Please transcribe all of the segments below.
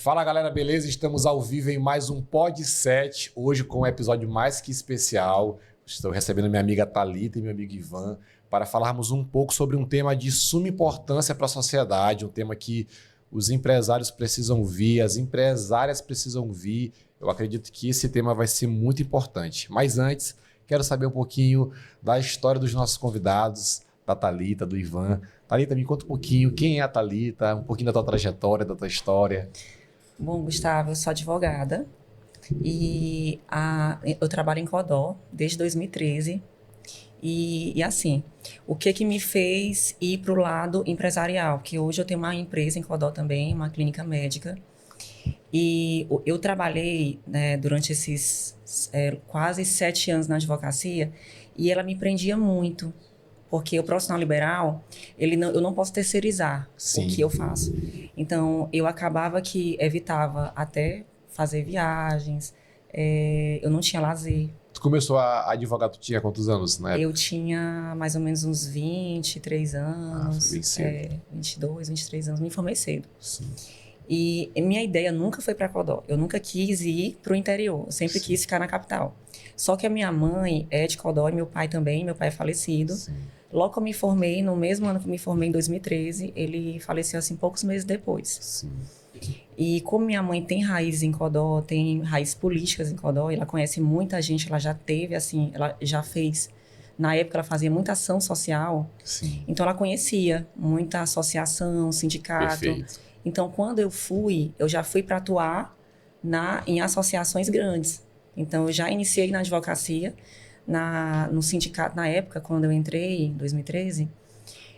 Fala galera, beleza? Estamos ao vivo em mais um Pod 7, hoje com um episódio mais que especial. Estou recebendo minha amiga Thalita e meu amigo Ivan para falarmos um pouco sobre um tema de suma importância para a sociedade, um tema que os empresários precisam ouvir, as empresárias precisam ouvir. Eu acredito que esse tema vai ser muito importante. Mas antes, quero saber um pouquinho da história dos nossos convidados, da Thalita, do Ivan. Thalita, me conta um pouquinho quem é a Thalita, um pouquinho da tua trajetória, da tua história. Bom, Gustavo, eu sou advogada e eu trabalho em Codó desde 2013. E assim, o que me fez ir para o lado empresarial? Porque hoje eu tenho uma empresa em Codó também, uma clínica médica. E eu trabalhei, né, durante esses quase 7 anos na advocacia e ela me prendia muito. Porque o profissional liberal, eu não posso terceirizar Sim. o que eu faço. Então, eu acabava que evitava até fazer viagens, eu não tinha lazer. Tu começou a advogar, tu tinha quantos anos na época? Eu tinha mais ou menos uns 23 anos, foi bem cedo. 22, 23 anos, me formei cedo. Sim. E minha ideia nunca foi para Codó, eu nunca quis ir para o interior, eu sempre Sim. quis ficar na capital. Só que a minha mãe é de Codó e meu pai também, meu pai é falecido. Sim. Logo que eu me formei, no mesmo ano que eu me formei, em 2013, ele faleceu assim poucos meses depois. Sim. E como minha mãe tem raízes em Codó, tem raízes políticas em Codó, ela conhece muita gente, ela já teve, assim, ela já fez... Na época, ela fazia muita ação social. Sim. Então, ela conhecia muita associação, sindicato. Perfeito. Então, quando eu já fui para atuar em associações grandes. Então, eu já iniciei na advocacia, no sindicato, na época, quando eu entrei, em 2013,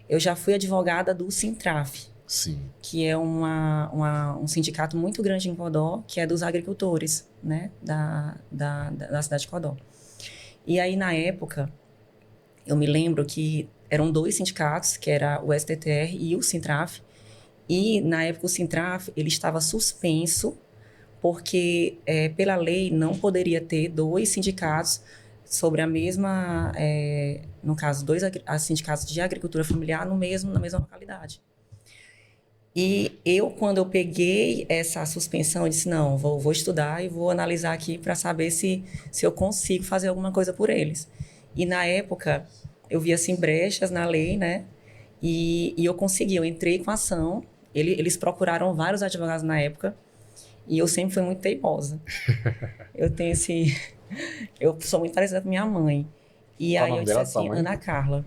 eu já fui advogada do Sintraf, Sim. que é um sindicato muito grande em Codó, que é dos agricultores, né, da cidade de Codó. E aí, na época, eu me lembro que eram 2 sindicatos, que era o STTR e o Sintraf, e, na época, o Sintraf, ele estava suspenso, porque, pela lei, não poderia ter 2 sindicatos sobre a mesma, no caso, 2 sindicatos de agricultura familiar na mesma localidade. E quando eu peguei essa suspensão, eu disse, não, vou estudar e vou analisar aqui para saber se eu consigo fazer alguma coisa por eles. E, na época, eu vi, assim, brechas na lei, né? E eu consegui, eu entrei com a ação. Eles procuraram vários advogados na época e eu sempre fui muito teimosa. Eu sou muito parecida com minha mãe. E Qual aí o nome eu disse dela, assim, tua mãe? Ana Carla.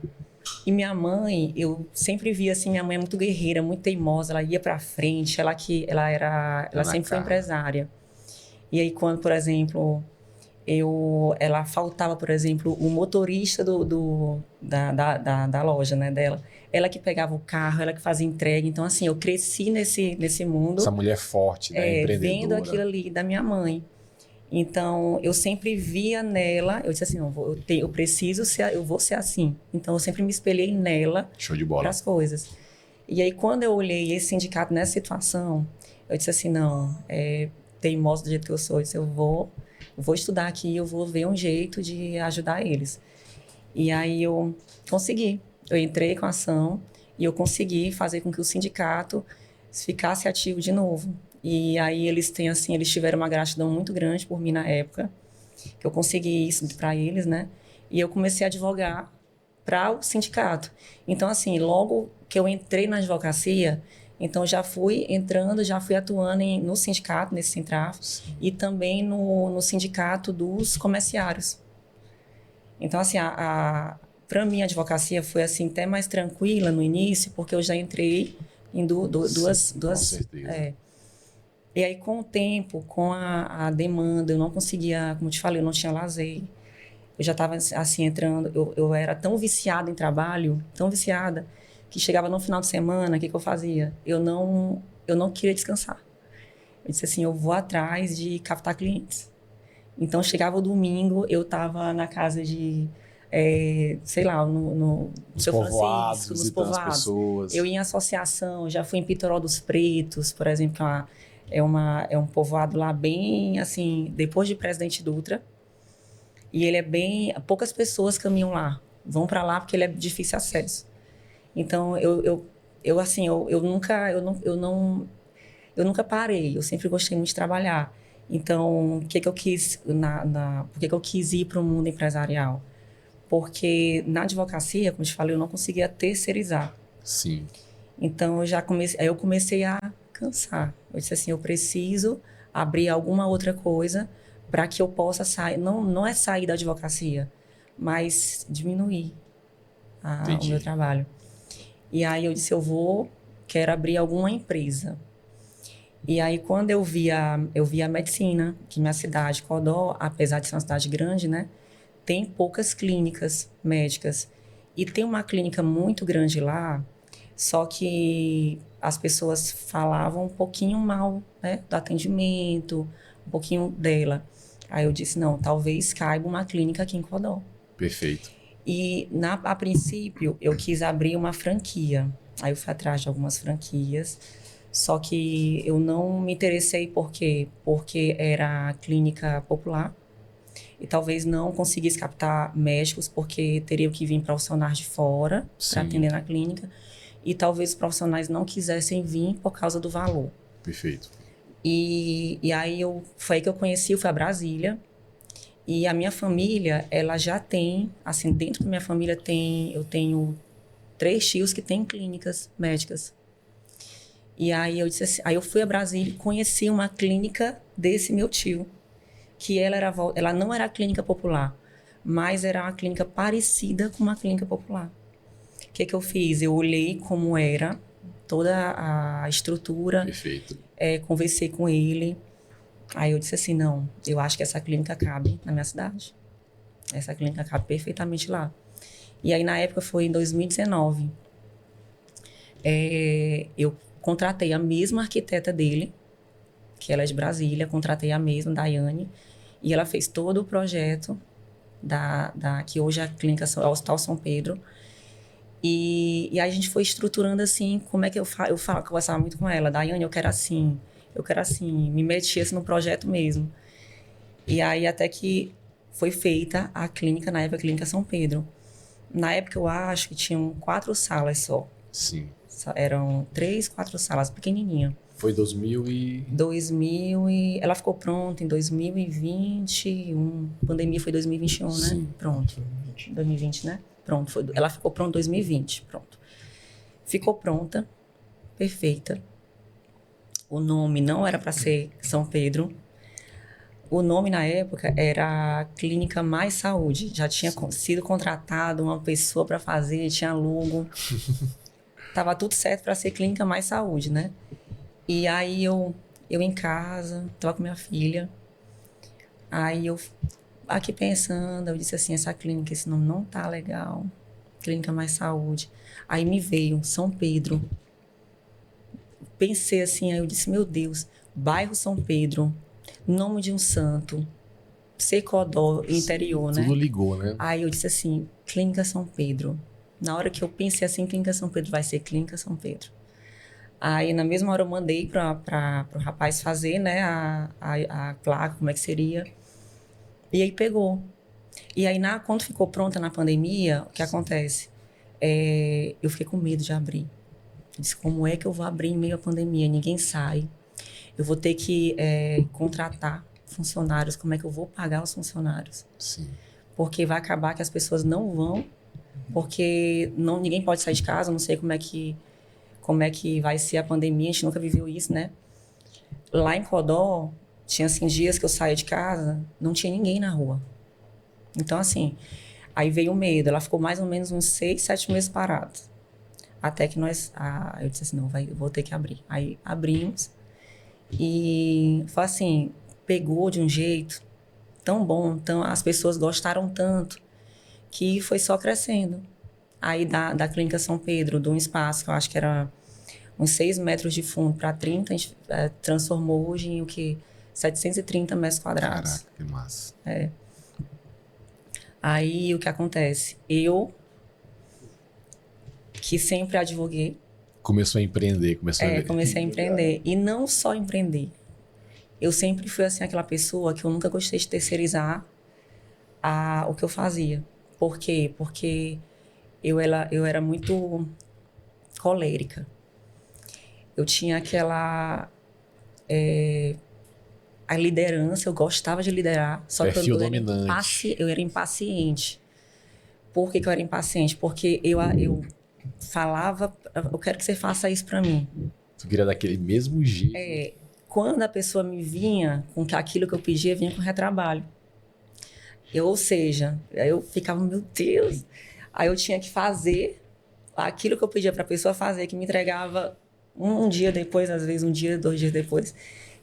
E minha mãe, eu sempre vi assim, minha mãe é muito guerreira, muito teimosa, ela ia pra frente, ela sempre foi empresária. E aí quando, por exemplo, ela faltava, por exemplo, o motorista da loja, né, dela. Ela que pegava o carro, ela que fazia entrega. Então, assim, eu cresci nesse mundo. Essa mulher forte, né? Empreendedora. Vendo aquilo ali da minha mãe. Então, eu sempre via nela, eu disse assim, não, eu vou ser assim. Então, eu sempre me espelhei nela. Show de bola. Para as coisas. E aí, quando eu olhei esse sindicato nessa situação, eu disse assim, não, teimosa do jeito que eu sou, eu disse, eu vou estudar aqui, eu vou ver um jeito de ajudar eles. E aí, eu consegui. Eu entrei com a ação e eu consegui fazer com que o sindicato ficasse ativo de novo. E aí eles tiveram uma gratidão muito grande por mim na época, que eu consegui isso para eles, né? E eu comecei a advogar para o sindicato. Então, assim, logo que eu entrei na advocacia, então já fui atuando no sindicato, nesse Sintraf, e também no sindicato dos comerciários. Então, assim, para mim a advocacia foi assim até mais tranquila no início, porque eu já entrei em duas... Com certeza. E aí, com o tempo, com a demanda, eu não conseguia, como eu te falei, eu não tinha lazer. Eu já estava, assim, entrando... Eu era tão viciada em trabalho, tão viciada, que chegava no final de semana, o que eu fazia? Eu não queria descansar. Eu disse assim, eu vou atrás de captar clientes. Então, chegava o domingo, eu estava na casa de... sei lá, no Seu Francisco, nos povoados. Pessoas. Eu ia em associação, já fui em Pitoró dos Pretos, por exemplo, que é um povoado lá bem, assim, depois de Presidente Dutra. E ele é bem... Poucas pessoas caminham lá, vão para lá porque ele é de difícil acesso. Então, eu eu nunca parei, eu sempre gostei muito de trabalhar. Então, o que que eu quis, por que que eu quis ir para o mundo empresarial? Porque na advocacia, como eu te falei, eu não conseguia terceirizar. Sim. Então, aí eu comecei a cansar. Eu disse assim, eu preciso abrir alguma outra coisa para que eu possa sair, não é sair da advocacia, mas diminuir o meu Entendi. trabalho. E aí eu disse, quero abrir alguma empresa. E aí quando eu vi a medicina, que minha cidade, Codó, apesar de ser uma cidade grande, né, tem poucas clínicas médicas. E tem uma clínica muito grande lá, só que as pessoas falavam um pouquinho mal, né, do atendimento, um pouquinho dela. Aí eu disse, não, talvez caiba uma clínica aqui em Codó. Perfeito. E a princípio eu quis abrir uma franquia. Aí eu fui atrás de algumas franquias. Só que eu não me interessei porque era clínica popular e talvez não conseguisse captar médicos porque teriam que vir profissionais de fora para Sim. atender na clínica e talvez os profissionais não quisessem vir por causa do valor. Perfeito. E aí foi aí que eu conheci, eu fui a Brasília. E a minha família, ela já tem, assim, dentro da minha família eu tenho 3 tios que têm clínicas médicas. E aí eu disse assim, aí eu fui a Brasília e conheci uma clínica desse meu tio, que ela não era clínica popular, mas era uma clínica parecida com uma clínica popular. O que que eu fiz? Eu olhei como era toda a estrutura, Perfeito. conversei com ele. Aí eu disse assim, não, eu acho que essa clínica cabe na minha cidade. Essa clínica cabe perfeitamente lá. E aí, na época, foi em 2019. Eu contratei a mesma arquiteta dele, que ela é de Brasília, contratei a mesma, Daiane, e ela fez todo o projeto que hoje é a clínica, é o Hospital São Pedro. E aí a gente foi estruturando assim, como é que eu conversava muito com ela, Daiane, eu quero assim, me metia assim, no projeto mesmo. E aí até que foi feita a clínica, na época, a Clínica São Pedro. Na época, eu acho que tinham 4 salas só. Sim. Eram 3, 4 salas, pequenininha. Foi 2000 e... Ela ficou pronta em 2021. A pandemia foi 2021, né? Sim. Pronto. 2020, né? Pronto. Ela ficou pronta em 2020. Pronto. Ficou pronta. Perfeita. O nome não era para ser São Pedro. O nome, na época, era Clínica Mais Saúde. Já tinha sido contratado uma pessoa para fazer, tinha logo. Tava tudo certo para ser Clínica Mais Saúde, né? E aí eu em casa, tava com minha filha. Aí eu aqui pensando, eu disse assim, essa clínica, esse nome não tá legal. Clínica Mais Saúde. Aí me veio São Pedro. Pensei assim, aí eu disse, meu Deus, bairro São Pedro, nome de um santo, Secodó, interior, né? Tudo ligou, né? Aí eu disse assim, Clínica São Pedro. Na hora que eu pensei assim, Clínica São Pedro, vai ser Clínica São Pedro. Aí, na mesma hora, eu mandei para o rapaz fazer, né, a placa, como é que seria. E aí pegou. E aí, quando ficou pronta na pandemia, o que acontece? Eu fiquei com medo de abrir. Eu disse, como é que eu vou abrir em meio à pandemia? Ninguém sai. Eu vou ter que contratar funcionários. Como é que eu vou pagar os funcionários? Sim. Porque vai acabar que as pessoas não vão, porque ninguém pode sair de casa, não sei como é que vai ser a pandemia, a gente nunca viveu isso, né? Lá em Codó, tinha assim dias que eu saía de casa, não tinha ninguém na rua. Então, assim, aí veio o medo, ela ficou mais ou menos uns 6, 7 meses parada. Até que eu disse assim, não, eu vou ter que abrir. Aí abrimos e foi assim, pegou de um jeito tão bom, as pessoas gostaram tanto, que foi só crescendo. Aí da Clínica São Pedro, de um espaço que eu acho que era uns 6 metros de fundo para 30, a gente transformou hoje em o quê? 730 metros quadrados. Caraca, que massa. Aí o que acontece? Eu, que sempre advoguei, Começou a empreender, comecei a empreender. E não só empreender. Eu sempre fui assim, aquela pessoa que eu nunca gostei de terceirizar o que eu fazia. Por quê? Porque eu era muito colérica. Eu tinha a liderança, eu gostava de liderar, só que Perfil eu dominante. eu era impaciente. Por que eu era impaciente? Porque eu falava, eu quero que você faça isso para mim. Tu queria daquele mesmo jeito. Quando a pessoa me vinha com aquilo que eu pedia, vinha com retrabalho. Ou seja, aí eu ficava, meu Deus. Aí eu tinha que fazer aquilo que eu pedia para a pessoa fazer, que me entregava um dia depois, às vezes 1 dia, 2 dias depois.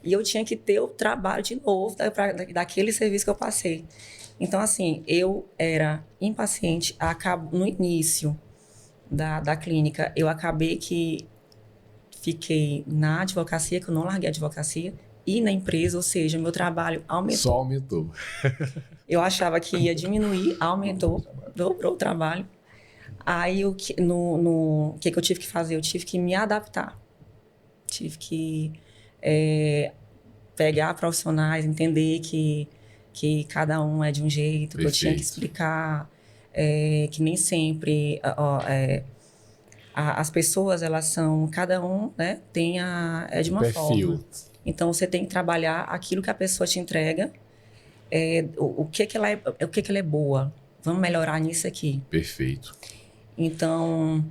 E eu tinha que ter o trabalho de novo daquele serviço que eu passei. Então, assim, eu era impaciente. No início da clínica, eu acabei que fiquei na advocacia, que eu não larguei a advocacia, e na empresa, ou seja, meu trabalho aumentou. Só aumentou. Eu achava que ia diminuir, aumentou, dobrou o trabalho. Aí, o que eu tive que fazer? Eu tive que me adaptar. Tive que pegar profissionais, entender que cada um é de um jeito, que eu tinha que explicar, que nem sempre as pessoas, elas são, cada um, né, é de uma perfil. forma. Então, você tem que trabalhar aquilo que a pessoa te entrega, o que ela é boa. Vamos melhorar nisso aqui. Perfeito. Então,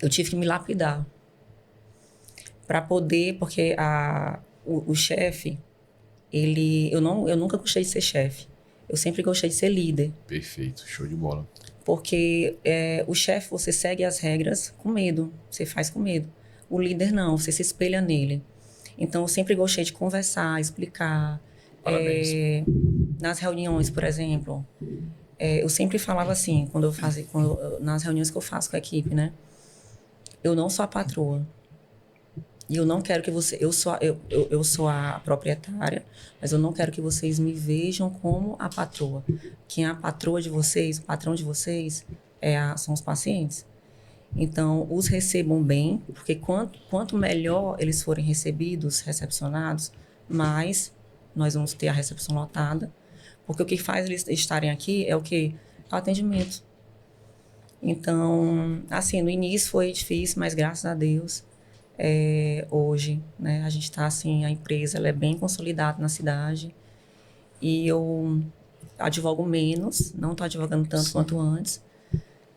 eu tive que me lapidar para poder, porque o chefe, eu nunca gostei de ser chefe. Eu sempre gostei de ser líder. Perfeito, show de bola. Porque o chefe, você segue as regras com medo, você faz com medo. O líder não, você se espelha nele. Então, eu sempre gostei de conversar, explicar. Parabéns. Nas reuniões, por exemplo, eu sempre falava assim, nas reuniões que eu faço com a equipe, né? Eu não sou a patroa. E eu não quero que você... Eu sou a proprietária, mas eu não quero que vocês me vejam como a patroa. Quem é a patroa de vocês, o patrão de vocês, são os pacientes. Então, os recebam bem, porque quanto melhor eles forem recebidos, recepcionados, mais nós vamos ter a recepção lotada. Porque o que faz eles estarem aqui é o quê? O atendimento. Então, assim, no início foi difícil, mas graças a Deus... hoje, né, a gente está assim, a empresa ela é bem consolidada na cidade e eu advogo menos, não estou advogando tanto quanto antes,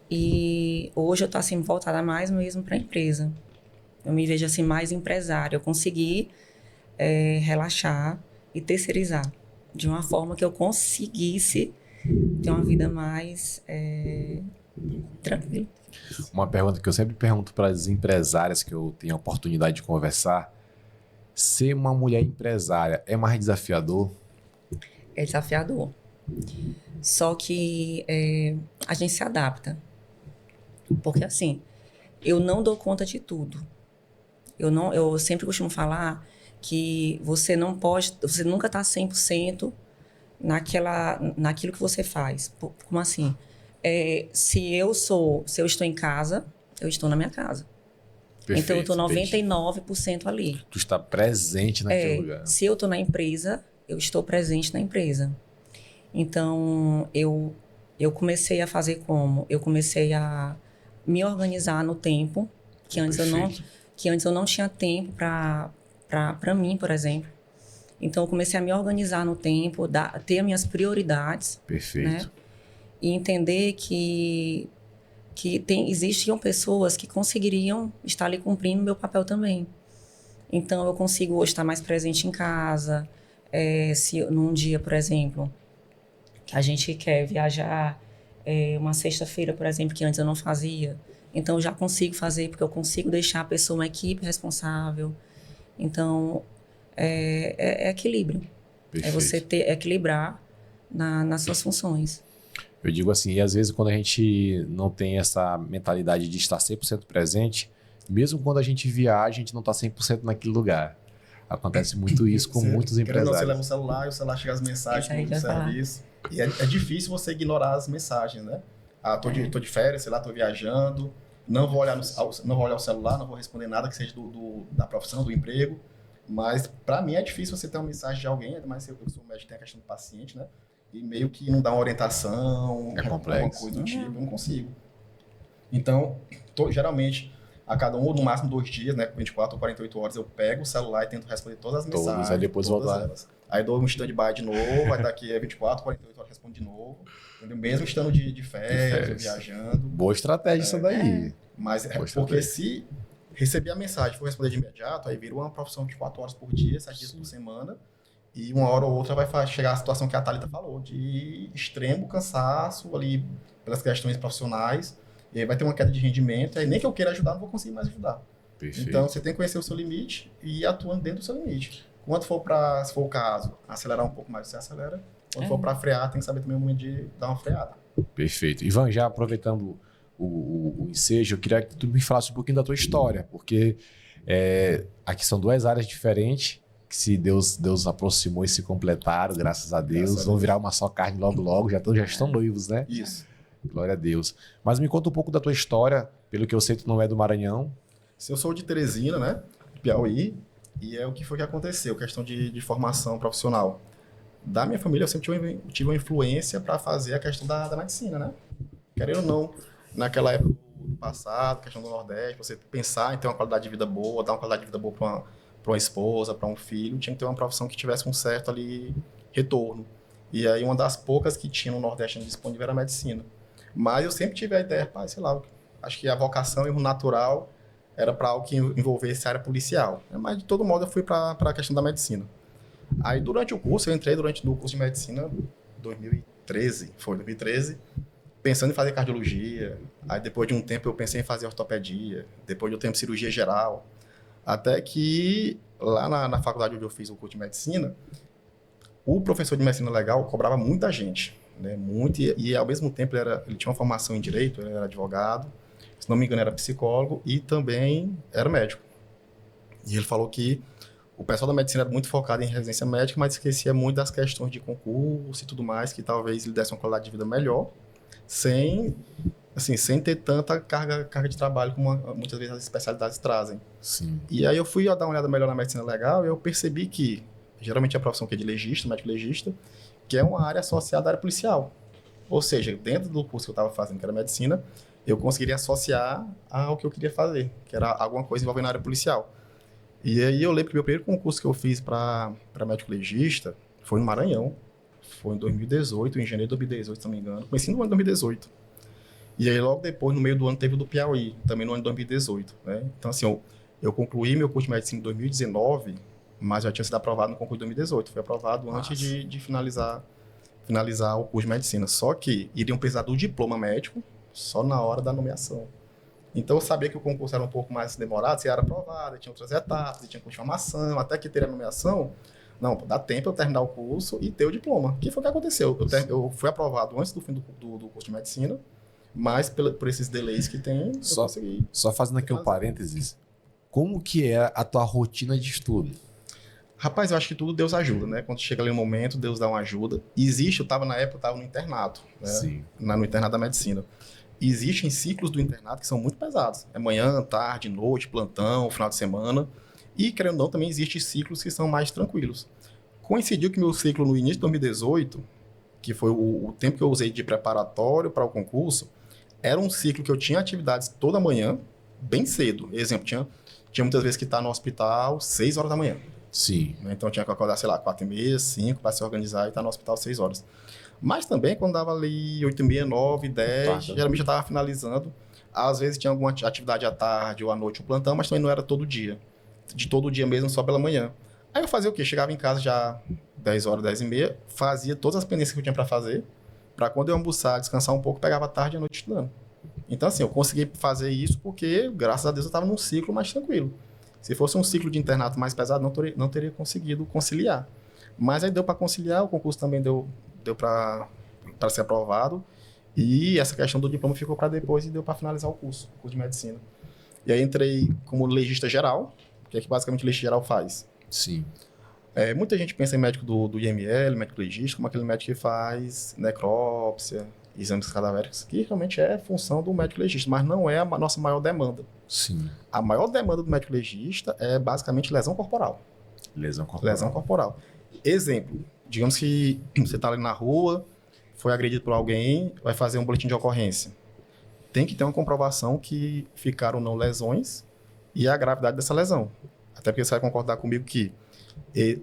e hoje eu estou assim, voltada mais mesmo para a empresa. Eu me vejo assim, mais empresária. Eu consegui relaxar e terceirizar de uma forma que eu conseguisse ter uma vida mais tranquila. Uma pergunta que eu sempre pergunto para as empresárias que eu tenho a oportunidade de conversar: ser uma mulher empresária é mais desafiador? É desafiador. Só que a gente se adapta. Porque assim, eu não dou conta de tudo. Eu sempre costumo falar que você nunca está 100% naquilo que você faz. Como assim? Se eu estou em casa, eu estou na minha casa. Perfeito, então, eu estou 99% ali. Tu está presente naquele lugar. Se eu estou na empresa, eu estou presente na empresa. Então, eu comecei a fazer como? Eu comecei a me organizar no tempo, que antes eu não tinha tempo para mim, por exemplo. Então, eu comecei a me organizar no tempo, ter as minhas prioridades. Perfeito. Né? E entender que existiam pessoas que conseguiriam estar ali cumprindo meu papel também. Então, eu consigo hoje estar mais presente em casa. Se num dia, por exemplo, que a gente quer viajar, uma sexta-feira, por exemplo, que antes eu não fazia. Então, eu já consigo fazer, porque eu consigo deixar a pessoa, uma equipe responsável. Então, é equilíbrio. Perfeito. É você equilibrar nas suas funções. Eu digo assim, e às vezes quando a gente não tem essa mentalidade de estar 100% presente, mesmo quando a gente viaja, a gente não está 100% naquele lugar. Acontece muito isso com muitos empresários. Você leva o celular e o celular chega as mensagens no serviço. E é difícil você ignorar as mensagens, né? Tô de férias, sei lá, tô viajando, não vou olhar o celular, não vou responder nada que seja da profissão, do emprego. Mas para mim é difícil você ter uma mensagem de alguém, ainda mais se eu sou médico, tem a questão do paciente, né? E meio que não dá uma orientação, complexo. Alguma coisa do tipo, eu não consigo. Então, geralmente, A cada um, ou no máximo 2 dias, né? 24 ou 48 horas, eu pego o celular e tento responder todas as mensagens. Aí depois voltar. Aí dou um stand-by de novo, aí daqui 24, 48 horas respondo de novo. Entendeu? Mesmo estando de férias, viajando. Boa estratégia isso daí. Mas porque se receber a mensagem e for responder de imediato, aí vira uma profissão de 4 horas por dia, 7 dias por semana. E uma hora ou outra vai chegar a situação que a Thalita falou, de extremo cansaço ali pelas questões profissionais. E aí vai ter uma queda de rendimento, aí nem que eu queira ajudar, não vou conseguir mais ajudar. Perfeito. Então, você tem que conhecer o seu limite e ir atuando dentro do seu limite. Quando for se for o caso, acelerar um pouco mais, você acelera. Quando for para frear, tem que saber também o momento de dar uma freada. Perfeito. Ivan, já aproveitando o ensejo, eu queria que tu me falasse um pouquinho da tua história, porque aqui são 2 áreas diferentes, que se Deus aproximou e se completaram, graças a Deus, vão virar uma só carne logo, já estão noivos, né? Isso. Glória a Deus. Mas me conta um pouco da tua história, pelo que eu sei, tu não é do Maranhão. Eu sou de Teresina, né? De Piauí, e o que foi que aconteceu, questão de formação profissional. Da minha família, eu sempre tive uma influência para fazer a questão da medicina, né? Querendo ou não, naquela época do passado, questão do Nordeste, você pensar em ter uma qualidade de vida boa, dar uma qualidade de vida boa para uma esposa, para um filho, tinha que ter uma profissão que tivesse um certo ali retorno. E aí uma das poucas que tinha no Nordeste disponível era a medicina. Mas eu sempre tive a ideia, sei lá, acho que a vocação e o natural era para algo que envolvesse a área policial. Mas de todo modo eu fui para a questão da medicina. Aí durante o curso, eu entrei no curso de medicina 2013, pensando em fazer cardiologia. Aí depois de um tempo eu pensei em fazer ortopedia, depois de um tempo cirurgia geral. Até que lá na faculdade onde eu fiz o curso de medicina, o professor de medicina legal cobrava muita gente, né? Muito, e ao mesmo tempo ele tinha uma formação em direito, ele era advogado, se não me engano era psicólogo e também era médico. E ele falou que o pessoal da medicina era muito focado em residência médica, mas esquecia muito das questões de concurso e tudo mais, que talvez ele desse uma qualidade de vida melhor, sem ter tanta carga de trabalho como muitas vezes as especialidades trazem. Sim. E aí eu fui dar uma olhada melhor na medicina legal e eu percebi que, geralmente a profissão que é de legista, médico legista, que é uma área associada à área policial. Ou seja, dentro do curso que eu estava fazendo, que era medicina, eu conseguiria associar ao que eu queria fazer, que era alguma coisa envolvendo a área policial. E aí eu lembro que o meu primeiro concurso que eu fiz para médico legista foi no Maranhão. Foi em 2018, em janeiro de 2018, se não me engano. Comecei no ano de 2018. E aí logo depois, no meio do ano, teve o do Piauí, também no ano de 2018. Né? Então assim, eu concluí meu curso de medicina em 2019, mas já tinha sido aprovado no concurso de 2018. Foi aprovado antes de finalizar o curso de medicina. Só que iriam precisar do diploma médico só na hora da nomeação. Então eu sabia que o concurso era um pouco mais demorado, se era aprovado, tinha outras etapas, tinha confirmação, até que teria a nomeação. Não, dá tempo eu terminar o curso e ter o diploma. Que foi o que aconteceu. Eu fui aprovado antes do fim do curso de medicina, mas por esses delays que tem, eu consegui. Só fazendo aqui um parênteses, como que é a tua rotina de estudo? Rapaz, eu acho que tudo Deus ajuda, né? Quando chega ali um momento, Deus dá uma ajuda. Na época, eu estava no internato, né? Sim. No internato da medicina. Existem ciclos do internato que são muito pesados. É manhã, tarde, noite, plantão, final de semana. E, querendo ou não, também existem ciclos que são mais tranquilos. Coincidiu que meu ciclo no início de 2018, que foi o tempo que eu usei de preparatório para o concurso, era um ciclo que eu tinha atividades toda manhã, bem cedo. Exemplo, tinha muitas vezes que estar no hospital 6 horas da manhã. Sim. Então, eu tinha que acordar, 4h30, 5 para se organizar e estar no hospital 6 horas. Mas também, quando dava ali 8h30, 9, 10, geralmente já estava finalizando. Às vezes tinha alguma atividade à tarde ou à noite, o plantão, mas também não era todo dia. De todo dia mesmo, só pela manhã. Aí eu fazia o quê? Chegava em casa já 10 horas, 10h30, fazia todas as pendências que eu tinha para fazer, para quando eu almoçar, descansar um pouco, pegava a tarde e a noite estudando. Então, assim, eu consegui fazer isso porque, graças a Deus, eu estava num ciclo mais tranquilo. Se fosse um ciclo de internato mais pesado, não teria conseguido conciliar. Mas aí deu para conciliar, o concurso também deu para ser aprovado. E essa questão do diploma ficou para depois e deu para finalizar o curso de medicina. E aí entrei como legista geral, que é que basicamente o legista geral faz. Sim. Muita gente pensa em médico do IML, médico legista, como aquele médico que faz necrópsia, exames cadavéricos, que realmente é função do médico legista, mas não é a nossa maior demanda. Sim. A maior demanda do médico legista é basicamente lesão corporal. Lesão corporal. Exemplo, digamos que você está ali na rua, foi agredido por alguém, vai fazer um boletim de ocorrência. tem que ter uma comprovação que ficaram não lesões e a gravidade dessa lesão. Até porque você vai concordar comigo que,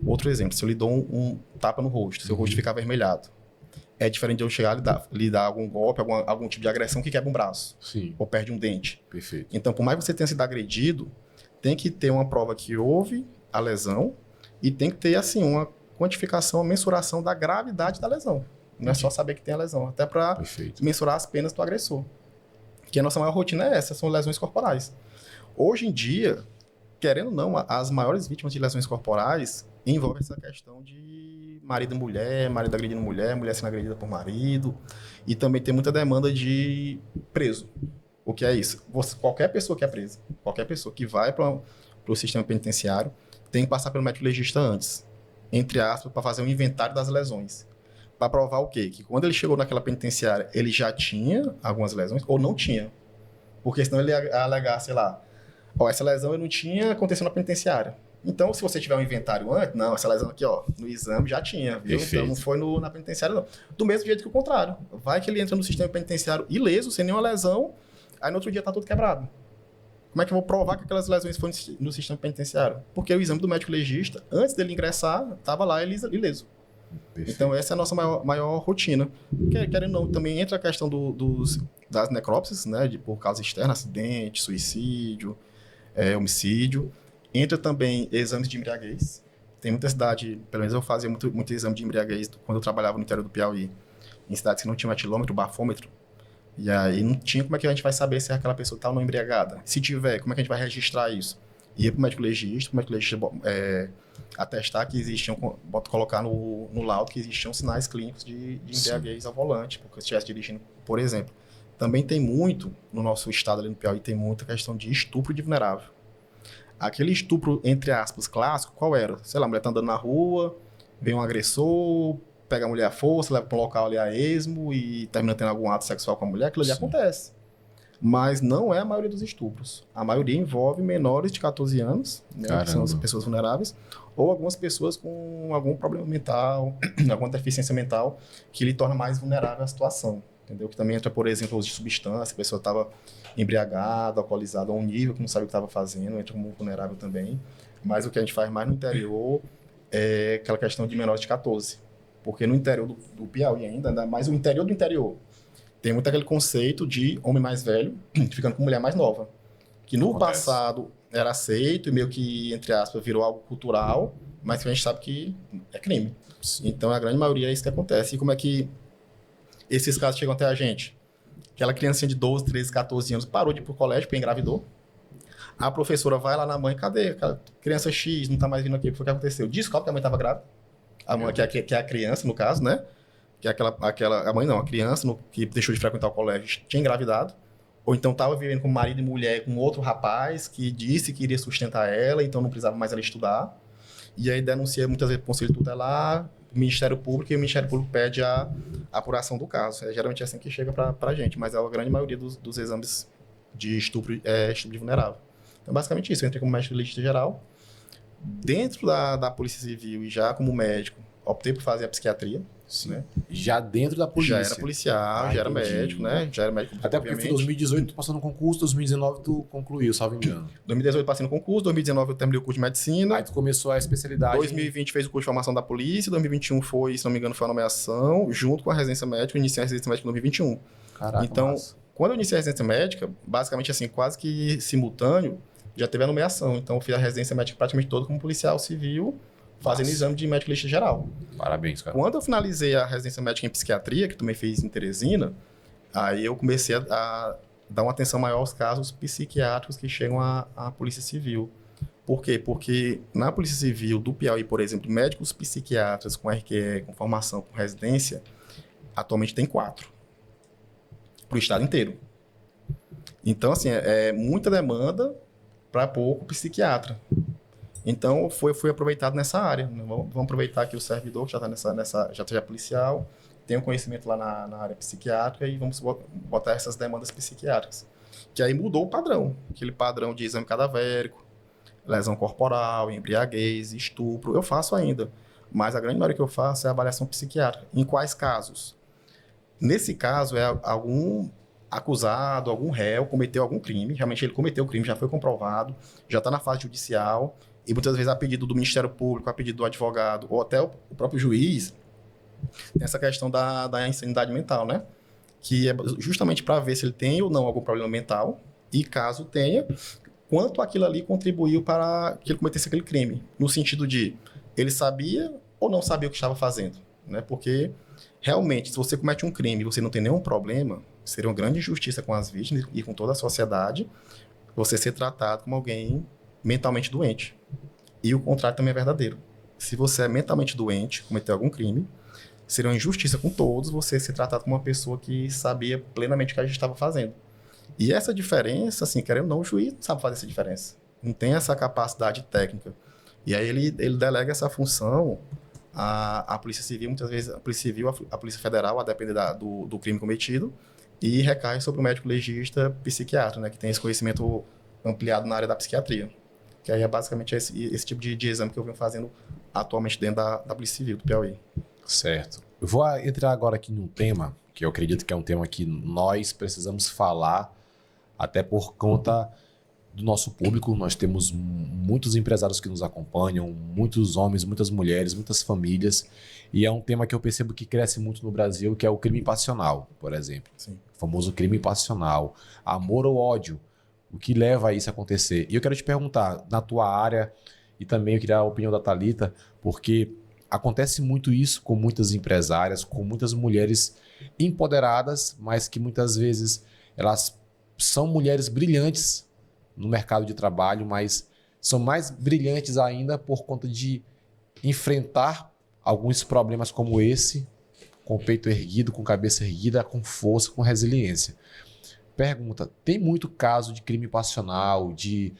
outro exemplo, se eu lhe dou um tapa no rosto, seu rosto ficar avermelhado, é diferente de eu chegar e lhe dar algum golpe, algum tipo de agressão que quebra um braço. Sim. Ou perde um dente. Perfeito. Então, por mais que você tenha sido agredido, tem que ter uma prova que houve a lesão e tem que ter, assim, uma quantificação, uma mensuração da gravidade da lesão. Não é só saber que tem a lesão, até para mensurar as penas do agressor. Que a nossa maior rotina é essa, são lesões corporais. Hoje em dia, querendo ou não, as maiores vítimas de lesões corporais envolvem essa questão de marido e mulher, marido agredindo mulher, mulher sendo agredida por marido, e também tem muita demanda de preso. O que é isso? Qualquer pessoa que é presa, qualquer pessoa que vai para o sistema penitenciário, tem que passar pelo médico legista antes, entre aspas, para fazer um inventário das lesões. Para provar o quê? Que quando ele chegou naquela penitenciária, ele já tinha algumas lesões ou não tinha. Porque senão ele ia alegar, sei lá, essa lesão eu não tinha, aconteceu na penitenciária. Então, se você tiver um inventário antes, não, essa lesão aqui, ó, no exame já tinha, viu? Então não foi na penitenciária, não. Do mesmo jeito que o contrário. Vai que ele entra no sistema penitenciário ileso, sem nenhuma lesão, aí no outro dia tá tudo quebrado. Como é que eu vou provar que aquelas lesões foram no sistema penitenciário? Porque o exame do médico legista, antes dele ingressar, estava lá ileso. Perfeito. Então, essa é a nossa maior rotina. Querendo ou não, também entra a questão das necrópsias, né, por causa externa, acidente, suicídio, homicídio. Entra também exames de embriaguez. Tem muita cidade, pelo menos eu fazia muito exame de embriaguez quando eu trabalhava no interior do Piauí, em cidades que não tinham etilômetro, bafômetro. E aí não tinha como é que a gente vai saber se aquela pessoa está ou não embriagada. Se tiver, como é que a gente vai registrar isso? Ia para o médico legista, atestar que existiam, colocar no laudo que existiam sinais clínicos de embriaguez ao volante, porque se estivesse dirigindo, por exemplo. Também tem muito, no nosso estado ali no Piauí, tem muita questão de estupro de vulnerável. Aquele estupro, entre aspas, clássico, qual era? Sei lá, a mulher tá andando na rua, vem um agressor, pega a mulher à força, leva para um local ali a esmo e termina tendo algum ato sexual com a mulher, aquilo ali acontece. Mas não é a maioria dos estupros. A maioria envolve menores de 14 anos, né, que são as pessoas vulneráveis, ou algumas pessoas com algum problema mental, alguma deficiência mental, que lhe torna mais vulnerável à situação. Entendeu? Que também entra, por exemplo, uso de substância, a pessoa estava embriagada, alcoolizada, a um nível que não sabe o que estava fazendo, entra como vulnerável também. Mas o que a gente faz mais no interior é aquela questão de menores de 14. Porque no interior do Piauí ainda mais o interior do interior, tem muito aquele conceito de homem mais velho ficando com mulher mais nova. Que no passado era aceito e meio que, entre aspas, virou algo cultural, mas que a gente sabe que é crime. Então, a grande maioria é isso que acontece. E como é que esses casos chegam até a gente? Aquela criancinha de 12, 13, 14 anos parou de ir pro colégio porque engravidou. A professora vai lá na mãe, cadê? Criança X não tá mais vindo aqui, o que foi que aconteceu? Descobre que a mãe tava grávida. A mãe, que é a criança, no caso, né? Que é a mãe não, a criança que deixou de frequentar o colégio tinha engravidado. Ou então estava vivendo com marido e mulher com outro rapaz que disse que iria sustentar ela, então não precisava mais ela estudar. E aí denuncia muitas vezes para o Conselho Tutelar, o Ministério Público, e o Ministério Público pede a apuração do caso. Geralmente é assim que chega para a gente, mas a grande maioria dos exames de estupro é estupro de vulnerável. Então, basicamente isso. Eu entrei como médico legista geral. Dentro da Polícia Civil e já como médico, optei por fazer a psiquiatria. Sim. Né? Já dentro da polícia. Já era policial, já era médico, né? Já era médico. Até porque em 2018 tu passou no concurso, 2019 tu concluiu, salvo engano. 2018 passei no concurso, 2019 eu terminei o curso de medicina. Aí tu começou a especialidade. 2020 fez o curso de formação da polícia, 2021 foi, se não me engano, foi a nomeação, junto com a residência médica, eu iniciei a residência médica em 2021. Caraca, então, massa. Quando eu iniciei a residência médica, basicamente assim, quase que simultâneo, já teve a nomeação. Então, eu fiz a residência médica praticamente toda como policial civil, fazendo exame de médico legista geral. Parabéns, cara. Quando eu finalizei a residência médica em psiquiatria, que também fiz em Teresina, aí eu comecei a dar uma atenção maior aos casos psiquiátricos que chegam à Polícia Civil. Por quê? Porque na Polícia Civil do Piauí, por exemplo, médicos psiquiatras com RQE, com formação, com residência, atualmente tem 4. Para o estado inteiro. Então, assim, é muita demanda para pouco psiquiatra. Então, fui aproveitado nessa área. Vamos aproveitar aqui o servidor, que já está já é policial, tem um conhecimento lá na área psiquiátrica e vamos botar essas demandas psiquiátricas. Que aí mudou o padrão. Aquele padrão de exame cadavérico, lesão corporal, embriaguez, estupro. Eu faço ainda. Mas a grande maioria que eu faço é avaliação psiquiátrica. Em quais casos? Nesse caso, é algum acusado, algum réu, cometeu algum crime, realmente ele cometeu o crime, já foi comprovado, já está na fase judicial, e muitas vezes a pedido do Ministério Público, a pedido do advogado, ou até o próprio juiz, tem essa questão da insanidade mental, né? Que é justamente para ver se ele tem ou não algum problema mental, e caso tenha, quanto aquilo ali contribuiu para que ele cometesse aquele crime, no sentido de ele sabia ou não sabia o que estava fazendo, né? Porque realmente, se você comete um crime e você não tem nenhum problema, seria uma grande injustiça com as vítimas e com toda a sociedade você ser tratado como alguém mentalmente doente. E o contrário também é verdadeiro. Se você é mentalmente doente, cometeu algum crime, seria uma injustiça com todos você ser tratado como uma pessoa que sabia plenamente o que a gente estava fazendo. E essa diferença, assim, querendo ou não, o juiz não sabe fazer essa diferença. Não tem essa capacidade técnica. E aí ele delega essa função à Polícia Civil, muitas vezes a Polícia Civil, a Polícia Federal, a depender do crime cometido, e recai sobre o médico legista psiquiatra, né, que tem esse conhecimento ampliado na área da psiquiatria. Que aí é basicamente esse tipo de exame que eu venho fazendo atualmente dentro da Polícia Civil do Piauí. Certo. Eu vou entrar agora aqui num tema que eu acredito que é um tema que nós precisamos falar, até por conta do nosso público. Nós temos muitos empresários que nos acompanham, muitos homens, muitas mulheres, muitas famílias, e é um tema que eu percebo que cresce muito no Brasil, que é o crime passional, por exemplo. Sim. O famoso crime passional. Amor ou ódio, o que leva a isso a acontecer? E eu quero te perguntar, na tua área, e também eu queria a opinião da Thalita, porque acontece muito isso com muitas empresárias, com muitas mulheres empoderadas, mas que muitas vezes elas são mulheres brilhantes no mercado de trabalho, mas são mais brilhantes ainda por conta de enfrentar alguns problemas como esse, com o peito erguido, com a cabeça erguida, com força, com resiliência. Pergunta, tem muito caso de crime passional, de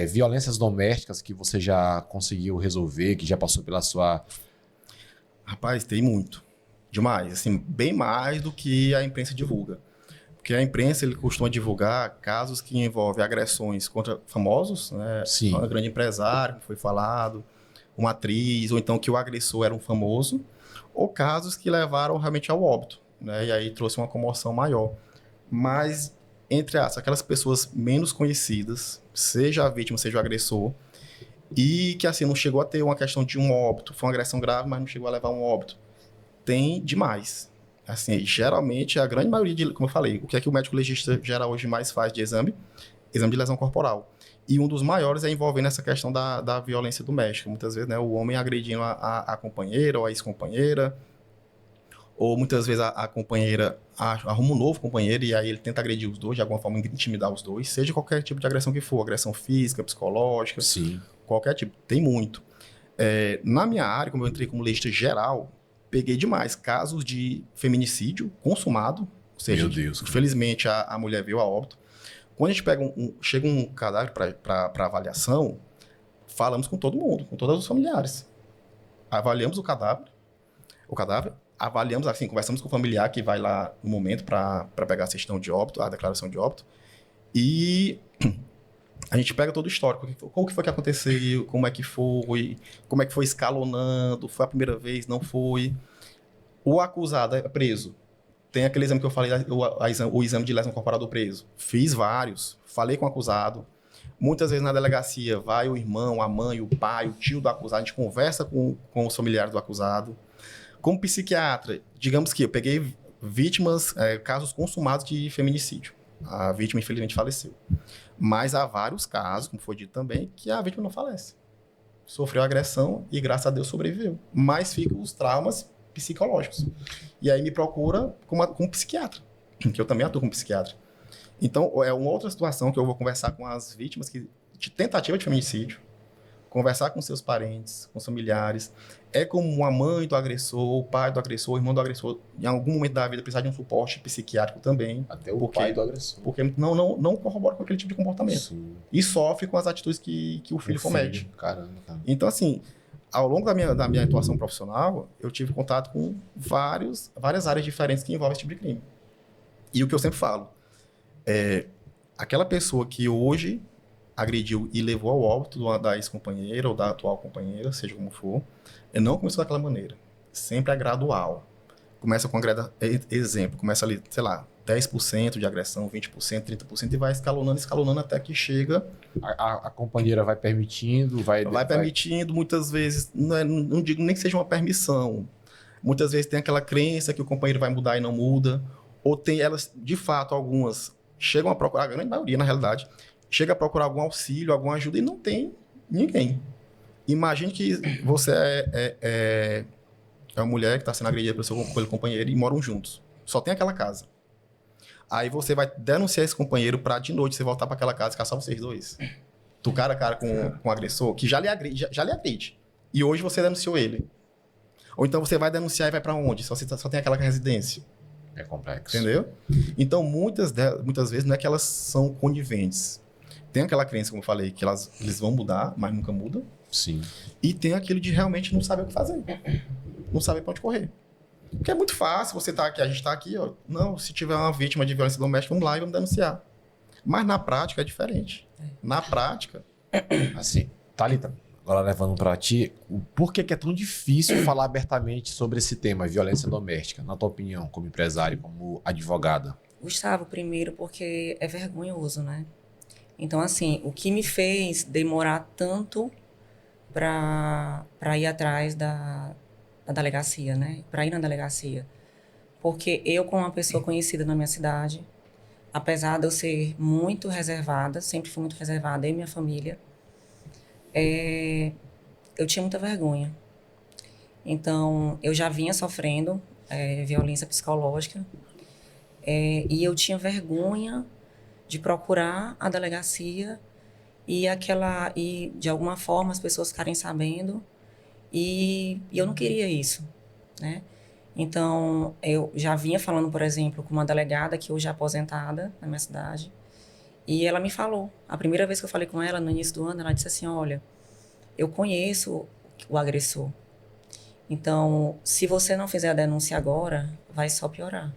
violências domésticas que você já conseguiu resolver, que já passou pela sua... Rapaz, tem muito. Demais. Assim, bem mais do que a imprensa divulga. Porque a imprensa ele costuma divulgar casos que envolvem agressões contra famosos, né? Sim. Um grande empresário, que foi falado, uma atriz, ou então que o agressor era um famoso, ou casos que levaram realmente ao óbito, né? E aí trouxe uma comoção maior. Mas, entre aquelas pessoas menos conhecidas, seja a vítima, seja o agressor, e que assim não chegou a ter uma questão de um óbito, foi uma agressão grave, mas não chegou a levar a um óbito, tem demais. Assim, geralmente, a grande maioria, como eu falei, o que é que o médico legista geral hoje mais faz de exame? Exame de lesão corporal. E um dos maiores é envolvendo essa questão da violência doméstica. Muitas vezes, né, o homem agredindo a companheira ou a ex-companheira, ou muitas vezes a companheira arruma um novo companheiro e aí ele tenta agredir os dois, de alguma forma intimidar os dois, seja qualquer tipo de agressão que for, agressão física, psicológica, Sim. Qualquer tipo. Tem muito. Na minha área, como eu entrei como legista geral, peguei demais casos de feminicídio consumado, ou seja, Meu Deus, infelizmente a mulher veio a óbito. Quando a gente pega chega um cadáver para avaliação, falamos com todo mundo, com todos os familiares. Avaliamos o cadáver, avaliamos, assim, conversamos com o familiar que vai lá no momento para pegar a certidão de óbito, a declaração de óbito, e a gente pega todo o histórico, o que foi que aconteceu, como é que foi escalonando, foi a primeira vez, não foi. O acusado é preso. Tem aquele exame que eu falei, o exame de lesão corporal do preso. Fiz vários, falei com o acusado. Muitas vezes na delegacia vai o irmão, a mãe, o pai, o tio do acusado, a gente conversa com os familiares do acusado. Como psiquiatra, digamos que eu peguei vítimas, casos consumados de feminicídio. A vítima, infelizmente, faleceu. Mas há vários casos, como foi dito também, que a vítima não falece. Sofreu agressão e, graças a Deus, sobreviveu. Mas ficam os traumas psicológicos. E aí me procura como psiquiatra, que eu também atuo como psiquiatra. Então, é uma outra situação que eu vou conversar com as vítimas de tentativa de feminicídio, conversar com seus parentes, com os familiares. É como a mãe do agressor, o pai do agressor, o irmão do agressor, em algum momento da vida precisar de um suporte psiquiátrico também. Até o pai do agressor. Porque não corrobora com aquele tipo de comportamento. Sim. E sofre com as atitudes que o filho comete. Caramba, cara. Então, assim, ao longo da minha atuação profissional, eu tive contato com várias áreas diferentes que envolvem esse tipo de crime. E o que eu sempre falo, aquela pessoa que hoje agrediu e levou ao óbito da ex-companheira ou da atual companheira, seja como for, não começou daquela maneira. Sempre é gradual. Começa com exemplo, começa ali, sei lá, 10% de agressão, 20%, 30% e vai escalonando até que chega... A companheira vai permitindo, vai permitindo, muitas vezes, não digo nem que seja uma permissão. Muitas vezes tem aquela crença que o companheiro vai mudar e não muda. Ou tem elas, de fato, algumas chegam a procurar, a grande maioria, na realidade, chega a procurar algum auxílio, alguma ajuda e não tem ninguém. Imagine que você é uma mulher que está sendo agredida pelo companheiro e moram juntos. Só tem aquela casa. Aí você vai denunciar esse companheiro para de noite você voltar para aquela casa e caçar vocês dois. Tu cara a cara com o agressor, que já lhe agride. E hoje você denunciou ele. Ou então você vai denunciar e vai para onde? Só tem aquela residência. É complexo. Entendeu? Então, muitas vezes não é que elas são coniventes. Tem aquela crença, como eu falei, que eles vão mudar, mas nunca mudam. Sim. E tem aquilo de realmente não saber o que fazer. Não saber para onde correr. Porque é muito fácil você tá aqui, a gente tá aqui, ó. Não, se tiver uma vítima de violência doméstica, vamos lá e vamos denunciar. Mas na prática é diferente. Na prática... Assim, Thalita, agora levando para ti, por que é tão difícil falar abertamente sobre esse tema, violência doméstica, na tua opinião, como empresário, como advogada? Gustavo, primeiro porque é vergonhoso, né? Então, assim, o que me fez demorar tanto para ir atrás da delegacia, né? Para ir na delegacia. Porque eu, como uma pessoa conhecida na minha cidade, apesar de eu ser muito reservada, sempre fui muito reservada, eu e minha família, eu tinha muita vergonha. Então, eu já vinha sofrendo violência psicológica e eu tinha vergonha de procurar a delegacia e de alguma forma as pessoas ficarem sabendo e eu não queria isso, né? Então, eu já vinha falando, por exemplo, com uma delegada que hoje é aposentada na minha cidade e ela me falou, a primeira vez que eu falei com ela no início do ano, ela disse assim, olha, eu conheço o agressor, então, se você não fizer a denúncia agora, vai só piorar.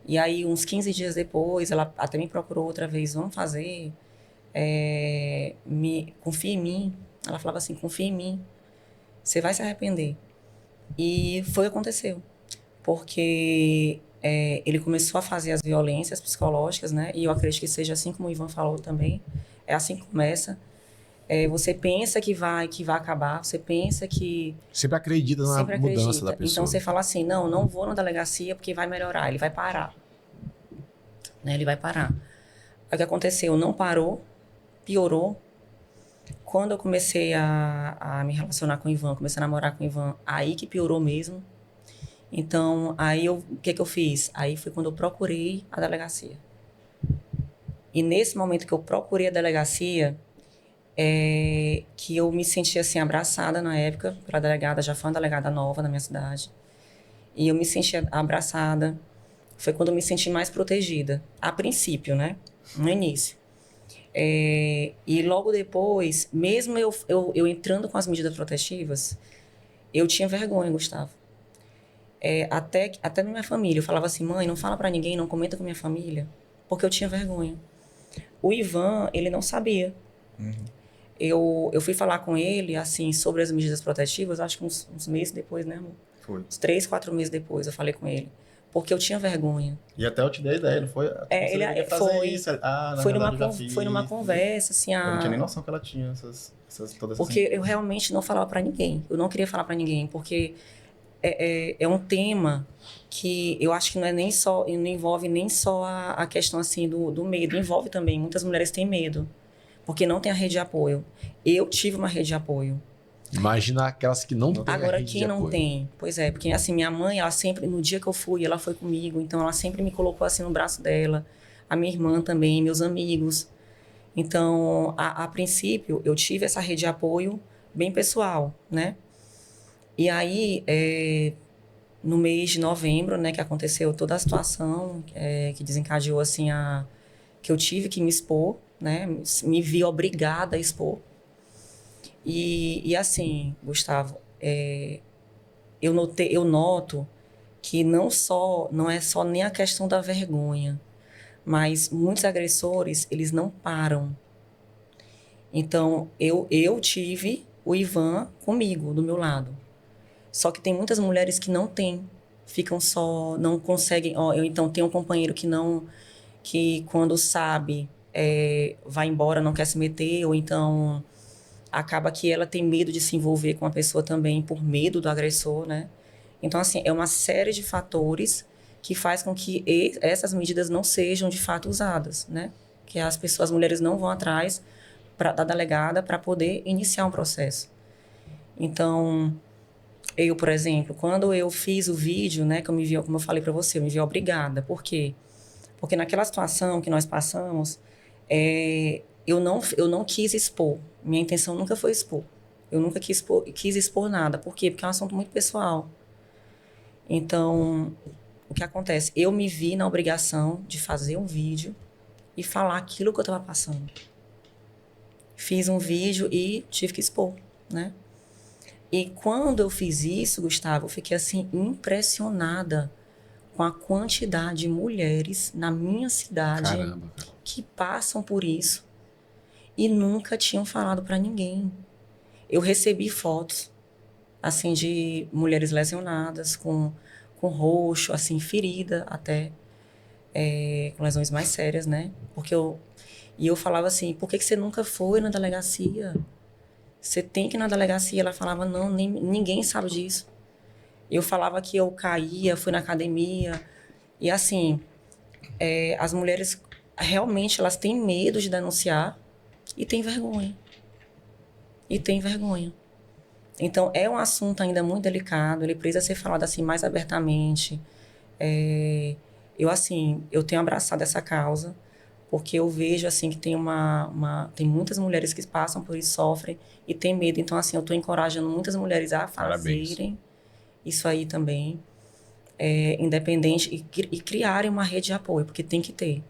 E aí, uns 15 dias depois, ela até me procurou outra vez, vamos fazer, confia em mim. Ela falava assim, confia em mim, você vai se arrepender. E foi o que aconteceu, porque ele começou a fazer as violências psicológicas, né? E eu acredito que seja assim como o Ivan falou também, é assim que começa. Você pensa que vai acabar, você pensa que... Sempre acredita na mudança da pessoa. Então você fala assim, não vou na delegacia porque vai melhorar, ele vai parar. Né? Ele vai parar. O que aconteceu? Não parou, piorou. Quando eu comecei a me relacionar com o Ivan, comecei a namorar com o Ivan, aí que piorou mesmo. Então, aí o que eu fiz? Aí foi quando eu procurei a delegacia. E nesse momento que eu procurei a delegacia, que eu me senti assim abraçada na época pela delegada, já foi uma delegada nova na minha cidade. E eu me senti abraçada. Foi quando eu me senti mais protegida. A princípio, né? No início. E logo depois, mesmo eu entrando com as medidas protetivas, eu tinha vergonha, Gustavo. Até na minha família. Eu falava assim, mãe, não fala pra ninguém, não comenta com minha família. Porque eu tinha vergonha. O Ivan, ele não sabia. Uhum. Eu fui falar com ele, assim, sobre as medidas protetivas, acho que uns meses depois, né, amor? Foi. Uns 3, 4 meses depois eu falei com ele. Porque eu tinha vergonha. E até eu te dei a ideia, não foi? Ele foi. Isso. Foi numa conversa, assim... Eu não tinha nem noção que ela tinha todas porque eu realmente não falava pra ninguém. Eu não queria falar pra ninguém, porque é um tema que eu acho que não envolve nem só a questão, assim, do medo. Envolve também. Muitas mulheres têm medo. Porque não tem a rede de apoio. Eu tive uma rede de apoio. Imagina aquelas que não têm Agora, a rede quem de não apoio. tem? Pois é, porque assim, minha mãe, ela sempre, no dia que eu fui, ela foi comigo, então ela sempre me colocou assim no braço dela. A minha irmã também, meus amigos. Então, a princípio, eu tive essa rede de apoio bem pessoal, né? E aí, no mês de novembro, né, que aconteceu toda a situação, que desencadeou assim que eu tive que me expor, né? Me vi obrigada a expor. E assim, Gustavo, eu noto que não é só nem a questão da vergonha, mas muitos agressores, eles não param. Então, eu tive o Ivan comigo, do meu lado. Só que tem muitas mulheres que não têm ficam só, não conseguem... eu então tenho um companheiro que quando sabe, vai embora, não quer se meter, ou então acaba que ela tem medo de se envolver com a pessoa também por medo do agressor, né? Então, assim, é uma série de fatores que faz com que essas medidas não sejam de fato usadas, né? Que as mulheres não vão atrás da delegada para poder iniciar um processo. Então, eu, por exemplo, quando eu fiz o vídeo, né, que eu me vi, como eu falei para você, eu me vi obrigada. Por quê? Porque naquela situação que nós passamos, eu não quis expor. Minha intenção nunca foi expor. Eu nunca quis expor nada. Por quê? Porque é um assunto muito pessoal. Então, o que acontece? Eu me vi na obrigação de fazer um vídeo e falar aquilo que eu estava passando. Fiz um vídeo e tive que expor, né? E quando eu fiz isso, Gustavo, eu fiquei assim impressionada com a quantidade de mulheres na minha cidade que passam por isso e nunca tinham falado para ninguém. Eu recebi fotos assim de mulheres lesionadas com roxo, assim, ferida até, com lesões mais sérias, né? E eu falava assim, por que você nunca foi na delegacia? Você tem que ir na delegacia. Ela falava, não, ninguém sabe disso. Eu falava que eu caía, fui na academia. E assim, as mulheres realmente elas têm medo de denunciar e têm vergonha. Então, é um assunto ainda muito delicado, ele precisa ser falado assim mais abertamente. Eu tenho abraçado essa causa, porque eu vejo assim que tem tem muitas mulheres que passam por isso, sofrem e têm medo. Então, assim, eu estou encorajando muitas mulheres a fazerem isso aí também, independente, e criarem uma rede de apoio, porque tem que ter.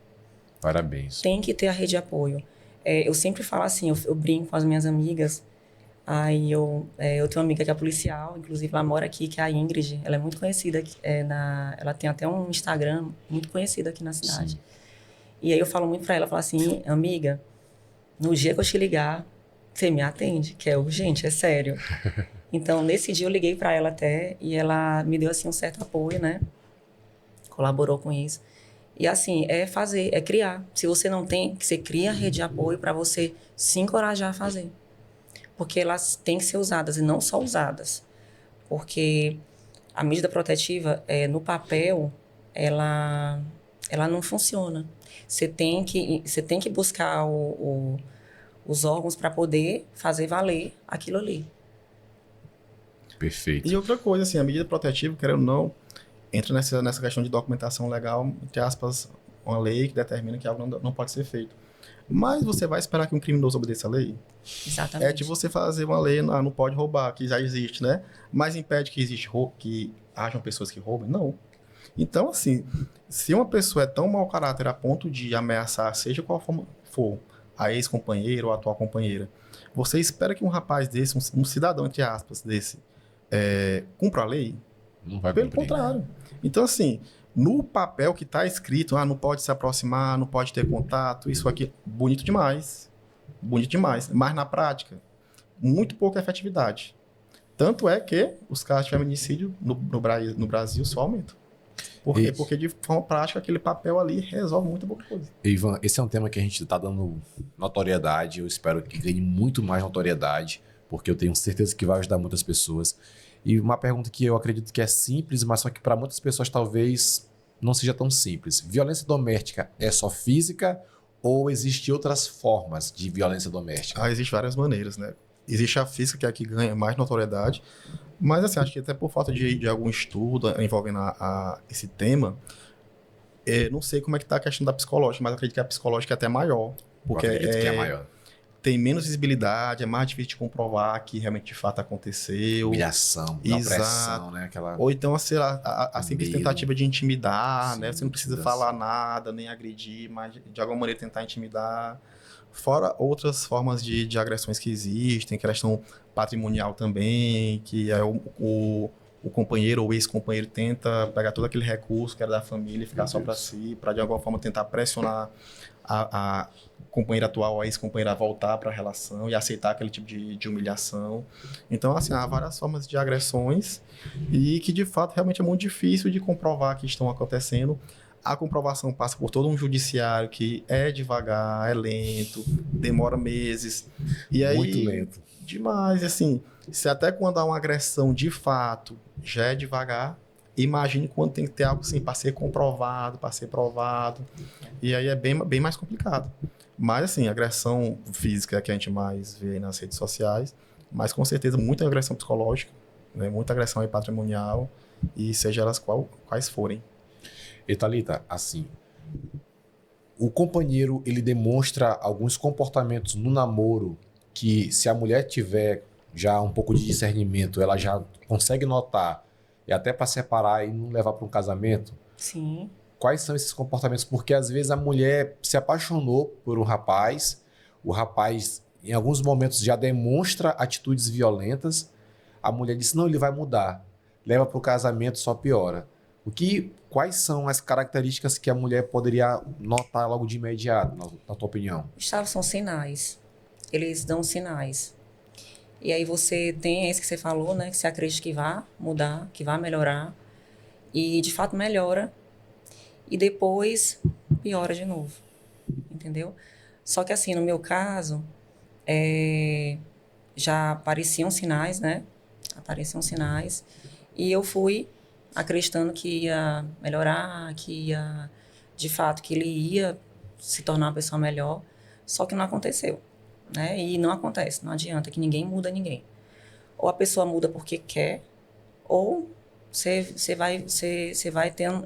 Parabéns. Tem que ter a rede de apoio. Eu sempre falo assim, eu brinco com as minhas amigas. Aí eu tenho uma amiga que é policial, inclusive ela mora aqui, que é a Ingrid. Ela é muito conhecida aqui, ela tem até um Instagram muito conhecido aqui na cidade. Sim. E aí eu falo muito pra ela, eu falo assim, amiga, no dia que eu te ligar, você me atende, que é urgente, é sério. Então, nesse dia eu liguei pra ela até, e ela me deu assim um certo apoio, né? Colaborou com isso. E assim, é criar. Se você não tem, você cria a rede de apoio pra você se encorajar a fazer. Porque elas têm que ser usadas e não só usadas. Porque a medida protetiva, no papel, ela não funciona. Você tem que buscar os órgãos para poder fazer valer aquilo ali. Perfeito. E outra coisa, assim, a medida protetiva, querendo ou não, entra nessa questão de documentação legal, entre aspas, uma lei que determina que algo não pode ser feito. Mas você vai esperar que um criminoso obedeça a lei? Exatamente. É de você fazer uma lei, não pode roubar, que já existe, né? Mas impede que hajam pessoas que roubem? Não. Então, assim, se uma pessoa é tão mau caráter a ponto de ameaçar, seja qual forma for, a ex-companheira ou a atual companheira, você espera que um rapaz desse, um cidadão, entre aspas, desse, cumpra a lei? Não vai Pelo cumprir. contrário. Então, assim, no papel que está escrito, não pode se aproximar, não pode ter contato, isso aqui, bonito demais. Bonito demais. Mas na prática, muito pouca efetividade. Tanto é que os casos de feminicídio no Brasil só aumentam. Por quê? Porque de forma prática aquele papel ali resolve muita pouca coisa. Ivan, esse é um tema que a gente está dando notoriedade. Eu espero que ganhe muito mais notoriedade, porque eu tenho certeza que vai ajudar muitas pessoas. E uma pergunta que eu acredito que é simples, mas só que para muitas pessoas talvez não seja tão simples. Violência doméstica é só física ou existem outras formas de violência doméstica? Existem várias maneiras, né? Existe a física, que é a que ganha mais notoriedade, mas assim, acho que até por falta de algum estudo envolvendo esse tema, não sei como é que está a questão da psicológica, mas acredito que a psicológica é até maior. Porque que é maior. Tem menos visibilidade, é mais difícil de comprovar que realmente de fato aconteceu. Humilhação, opressão, né? Ou então, sei lá, a simples tentativa de intimidar, né? Você não precisa falar nada, nem agredir, mas de alguma maneira tentar intimidar. Fora outras formas de agressões que existem, questão patrimonial também, que é o companheiro ou ex-companheiro tenta pegar todo aquele recurso que era da família e ficar só para si, para de alguma forma tentar pressionar a companheira atual, a ex-companheira voltar para a relação e aceitar aquele tipo de humilhação. Então, assim, há várias formas de agressões e que, de fato, realmente é muito difícil de comprovar que estão acontecendo. A comprovação passa por todo um judiciário que é devagar, é lento, demora meses. E aí, muito lento. Demais, assim, se até quando há uma agressão de fato já é devagar, imagine quando tem que ter algo assim para ser comprovado, para ser provado. E aí é bem mais complicado. Mas, assim, agressão física é a que a gente mais vê nas redes sociais, mas com certeza muita agressão psicológica, né? Muita agressão aí patrimonial, e seja elas quais forem. E Thalita, assim, o companheiro, ele demonstra alguns comportamentos no namoro que, se a mulher tiver já um pouco de discernimento, ela já consegue notar, e até para separar e não levar para um casamento? Sim. Quais são esses comportamentos? Porque às vezes a mulher se apaixonou por um rapaz, o rapaz em alguns momentos já demonstra atitudes violentas, a mulher disse, não, ele vai mudar, leva para o casamento, só piora. Quais são as características que a mulher poderia notar logo de imediato, na tua opinião? Gustavo, são sinais. Eles dão sinais. E aí você tem esse que você falou, né? Que você acredita que vai mudar, que vai melhorar. E de fato melhora. E depois piora de novo. Entendeu? Só que assim, no meu caso, já apareciam sinais, né? Apareciam sinais. E eu fui acreditando que ia melhorar, que ia, de fato, que ele ia se tornar uma pessoa melhor. Só que não aconteceu, né? E não acontece, não adianta, que ninguém muda ninguém. Ou a pessoa muda porque quer, ou você vai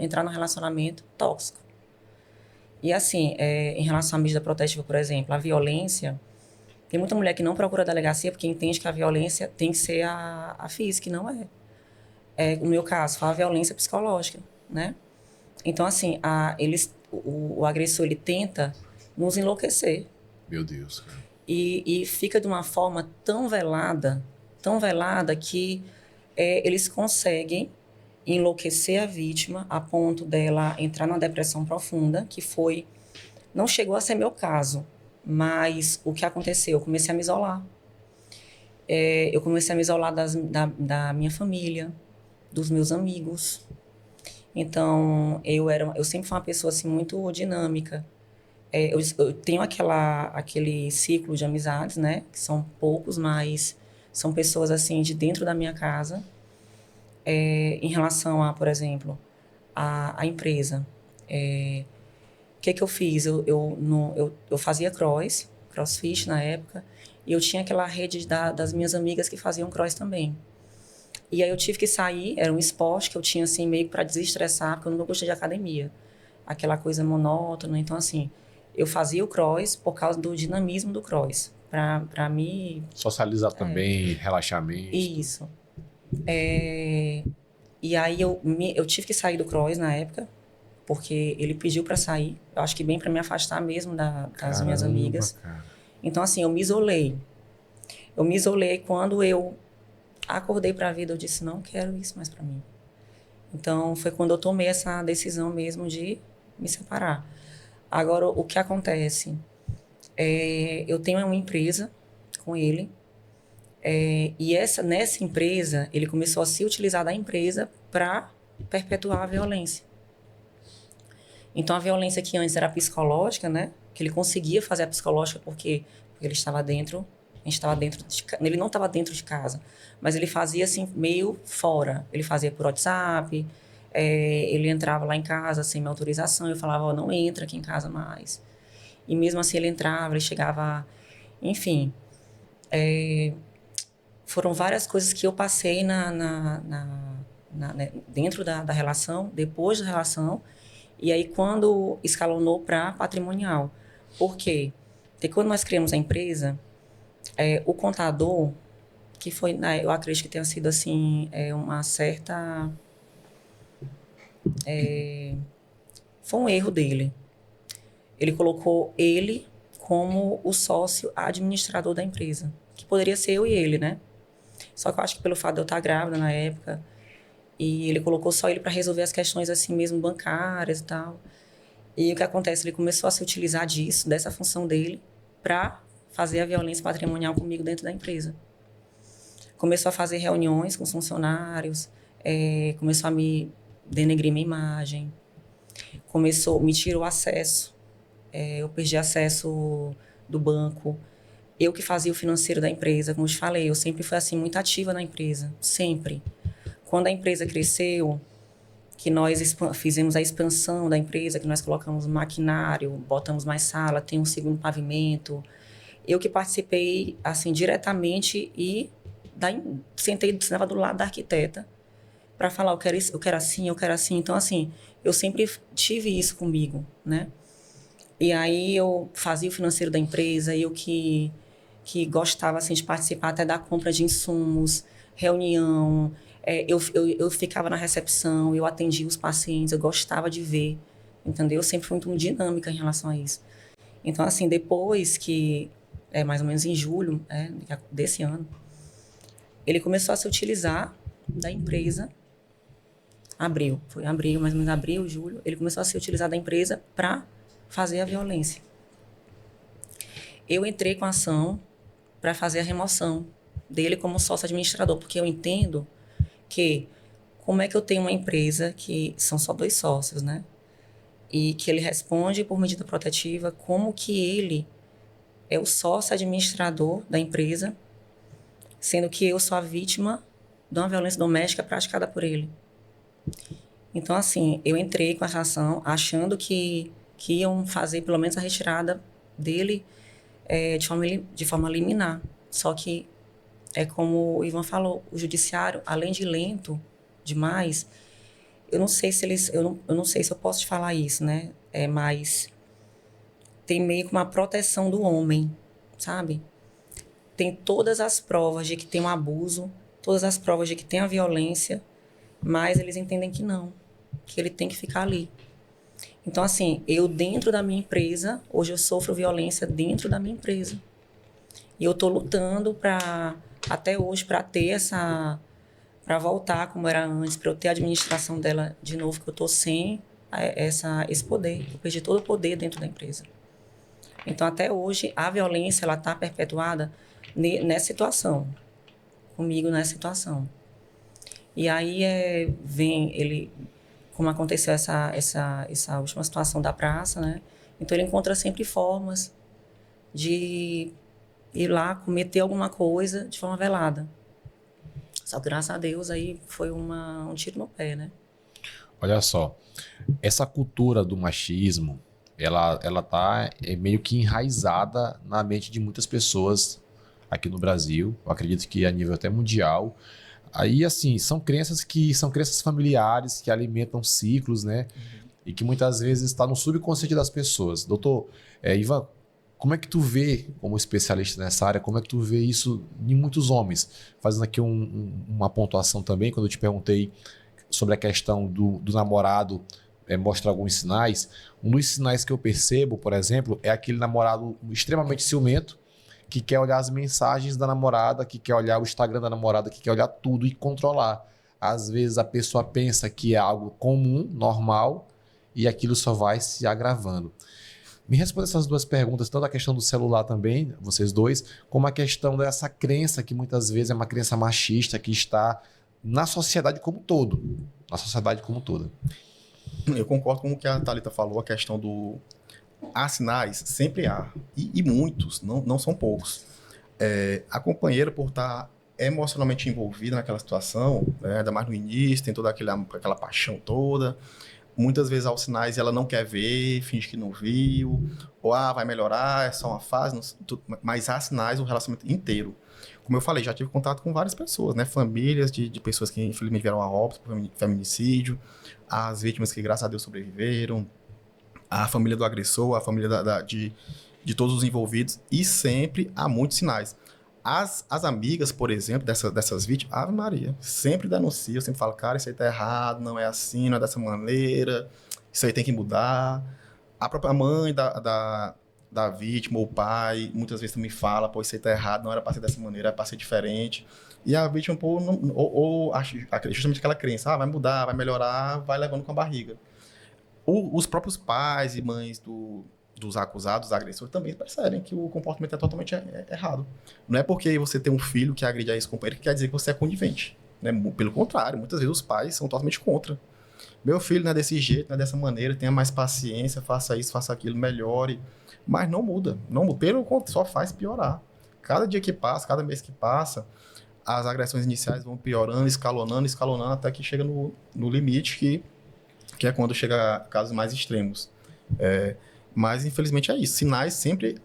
entrar num relacionamento tóxico. E assim, em relação à medida protetiva, por exemplo, a violência, tem muita mulher que não procura a delegacia porque entende que a violência tem que ser a física, e não é. No meu caso, foi a violência psicológica, né? Então, assim, o agressor, ele tenta nos enlouquecer. Meu Deus, cara. E fica de uma forma tão velada que eles conseguem enlouquecer a vítima a ponto dela entrar numa depressão profunda, que foi... Não chegou a ser meu caso, mas o que aconteceu? Eu comecei a me isolar. Eu comecei a me isolar da minha família, dos meus amigos. Então, eu sempre fui uma pessoa assim, muito dinâmica. Eu tenho aquele ciclo de amizades, né? Que são poucos, mas são pessoas assim de dentro da minha casa. Em relação a, por exemplo, a empresa. O que eu fiz? Eu fazia crossfit na época, e eu tinha aquela rede das minhas amigas que faziam cross também. E aí eu tive que sair, era um esporte que eu tinha assim meio para desestressar, porque eu não gostei de academia. Aquela coisa monótona, então assim, eu fazia o cross por causa do dinamismo do cross, para me socializar também, relaxamento. Isso. E aí eu tive que sair do cross na época, porque ele pediu para sair. Eu acho que bem para me afastar mesmo das minhas amigas. Cara. Então assim, eu me isolei. Eu me isolei quando eu acordei para a vida, eu disse, não quero isso mais para mim. Então, foi quando eu tomei essa decisão mesmo de me separar. Agora, o que acontece? Eu tenho uma empresa com ele, e nessa empresa, ele começou a se utilizar da empresa para perpetuar a violência. Então, a violência que antes era psicológica, né? Que ele conseguia fazer a psicológica porque ele estava dentro... Ele não estava dentro de casa, mas ele fazia assim meio fora. Ele fazia por WhatsApp, ele entrava lá em casa sem minha autorização. Eu falava, não entra aqui em casa mais. E mesmo assim ele entrava, ele chegava... Enfim, foram várias coisas que eu passei dentro da relação, depois da relação, e aí quando escalonou para patrimonial. Por quê? Porque quando nós criamos a empresa... o contador, que foi, eu acredito que tenha sido assim, uma certa... foi um erro dele. Ele colocou ele como o sócio administrador da empresa, que poderia ser eu e ele, né? Só que eu acho que pelo fato de eu estar grávida na época, e ele colocou só ele para resolver as questões assim mesmo bancárias e tal. E o que acontece? Ele começou a se utilizar disso, dessa função dele, para fazer a violência patrimonial comigo dentro da empresa. Começou a fazer reuniões com os funcionários, começou a me denegrir minha imagem, me tirou acesso, eu perdi acesso do banco, eu que fazia o financeiro da empresa, como eu te falei, eu sempre fui assim, muito ativa na empresa, sempre. Quando a empresa cresceu, que nós fizemos a expansão da empresa, que nós colocamos maquinário, botamos mais sala, tem um segundo pavimento, eu que participei assim diretamente e sentava do lado da arquiteta para falar, eu quero assim, eu quero assim. Então, assim, eu sempre tive isso comigo, né? E aí eu fazia o financeiro da empresa, eu que gostava, assim, de participar até da compra de insumos, reunião, eu ficava na recepção, eu atendia os pacientes, eu gostava de ver, entendeu? Eu sempre fui muito dinâmica em relação a isso. Então, assim, depois que, mais ou menos em julho desse ano, ele começou a se utilizar da empresa, foi abril, mais ou menos abril, julho, ele começou a se utilizar da empresa para fazer a violência. Eu entrei com a ação para fazer a remoção dele como sócio administrador, porque eu entendo que como é que eu tenho uma empresa que são só 2 sócios, né? E que ele responde por medida protetiva, como que ele é o sócio administrador da empresa, sendo que eu sou a vítima de uma violência doméstica praticada por ele. Então, assim, eu entrei com essa ação achando que iam fazer pelo menos a retirada dele de forma liminar. Só que, como o Ivan falou, o judiciário, além de lento demais, eu não sei se eu não sei se eu posso te falar isso, né? Mas tem meio que uma proteção do homem, sabe? Tem todas as provas de que tem um abuso, todas as provas de que tem a violência, mas eles entendem que não, que ele tem que ficar ali. Então, assim, eu dentro da minha empresa, hoje eu sofro violência dentro da minha empresa. E eu estou lutando até hoje, para ter para voltar como era antes, para eu ter a administração dela de novo, que eu estou sem esse poder. Eu perdi todo o poder dentro da empresa. Então, até hoje, a violência ela está perpetuada nessa situação, comigo nessa situação. E aí vem ele, como aconteceu essa última situação da praça, né? Então ele encontra sempre formas de ir lá cometer alguma coisa de forma velada. Só que, graças a Deus, aí foi um tiro no pé, né? Olha só, essa cultura do machismo, ela tá meio que enraizada na mente de muitas pessoas aqui no Brasil, eu acredito que a nível até mundial. Aí, assim, são crenças familiares que alimentam ciclos, né? E que muitas vezes está no subconsciente das pessoas. Doutor Ivan, como é que tu vê, como especialista nessa área, como é que tu vê isso em muitos homens? Fazendo aqui uma pontuação também, quando eu te perguntei sobre a questão do namorado mostrar alguns sinais. Um dos sinais que eu percebo, por exemplo, é aquele namorado extremamente ciumento, que quer olhar as mensagens da namorada, que quer olhar o Instagram da namorada, que quer olhar tudo e controlar. Às vezes a pessoa pensa que é algo comum, normal, e aquilo só vai se agravando. Me responda essas 2 perguntas, tanto a questão do celular também, vocês dois, como a questão dessa crença que muitas vezes é uma crença machista que está na sociedade como um todo. Na sociedade como um todo. Eu concordo com o que a Thalita falou, a questão há sinais, sempre há, e muitos, não são poucos. A companheira, por estar emocionalmente envolvida naquela situação, né, ainda mais no início, tem toda aquela paixão toda, muitas vezes há os sinais e ela não quer ver, finge que não viu, ou vai melhorar, é só uma fase, mas há sinais o relacionamento inteiro. Como eu falei, já tive contato com várias pessoas, né, famílias de pessoas que infelizmente vieram a óbito por feminicídio, as vítimas que graças a Deus sobreviveram, a família do agressor, a família de todos os envolvidos, e sempre há muitos sinais. As amigas, por exemplo, dessas vítimas, Ave Maria, sempre denunciam, sempre falam, cara, isso aí tá errado, não é assim, não é dessa maneira, isso aí tem que mudar. A própria mãe da vítima, ou o pai, muitas vezes também fala, pô, isso aí tá errado, não era pra ser dessa maneira, era pra ser diferente. E a vítima, pô, justamente aquela crença, vai mudar, vai melhorar, vai levando com a barriga. Os próprios pais e mães dos acusados, dos agressores, também percebem que o comportamento é totalmente errado. Não é porque você tem um filho que agride a ex-companheiro que quer dizer que você é conivente. Né? Pelo contrário, muitas vezes os pais são totalmente contra. Meu filho não é desse jeito, não é dessa maneira, tenha mais paciência, faça isso, faça aquilo, melhore. Mas não muda. Não muda. Pelo contrário, só faz piorar. Cada dia que passa, cada mês que passa, as agressões iniciais vão piorando, escalonando, até que chega no limite, que é quando chega a casos mais extremos. Mas, infelizmente, é isso. Sinais sempre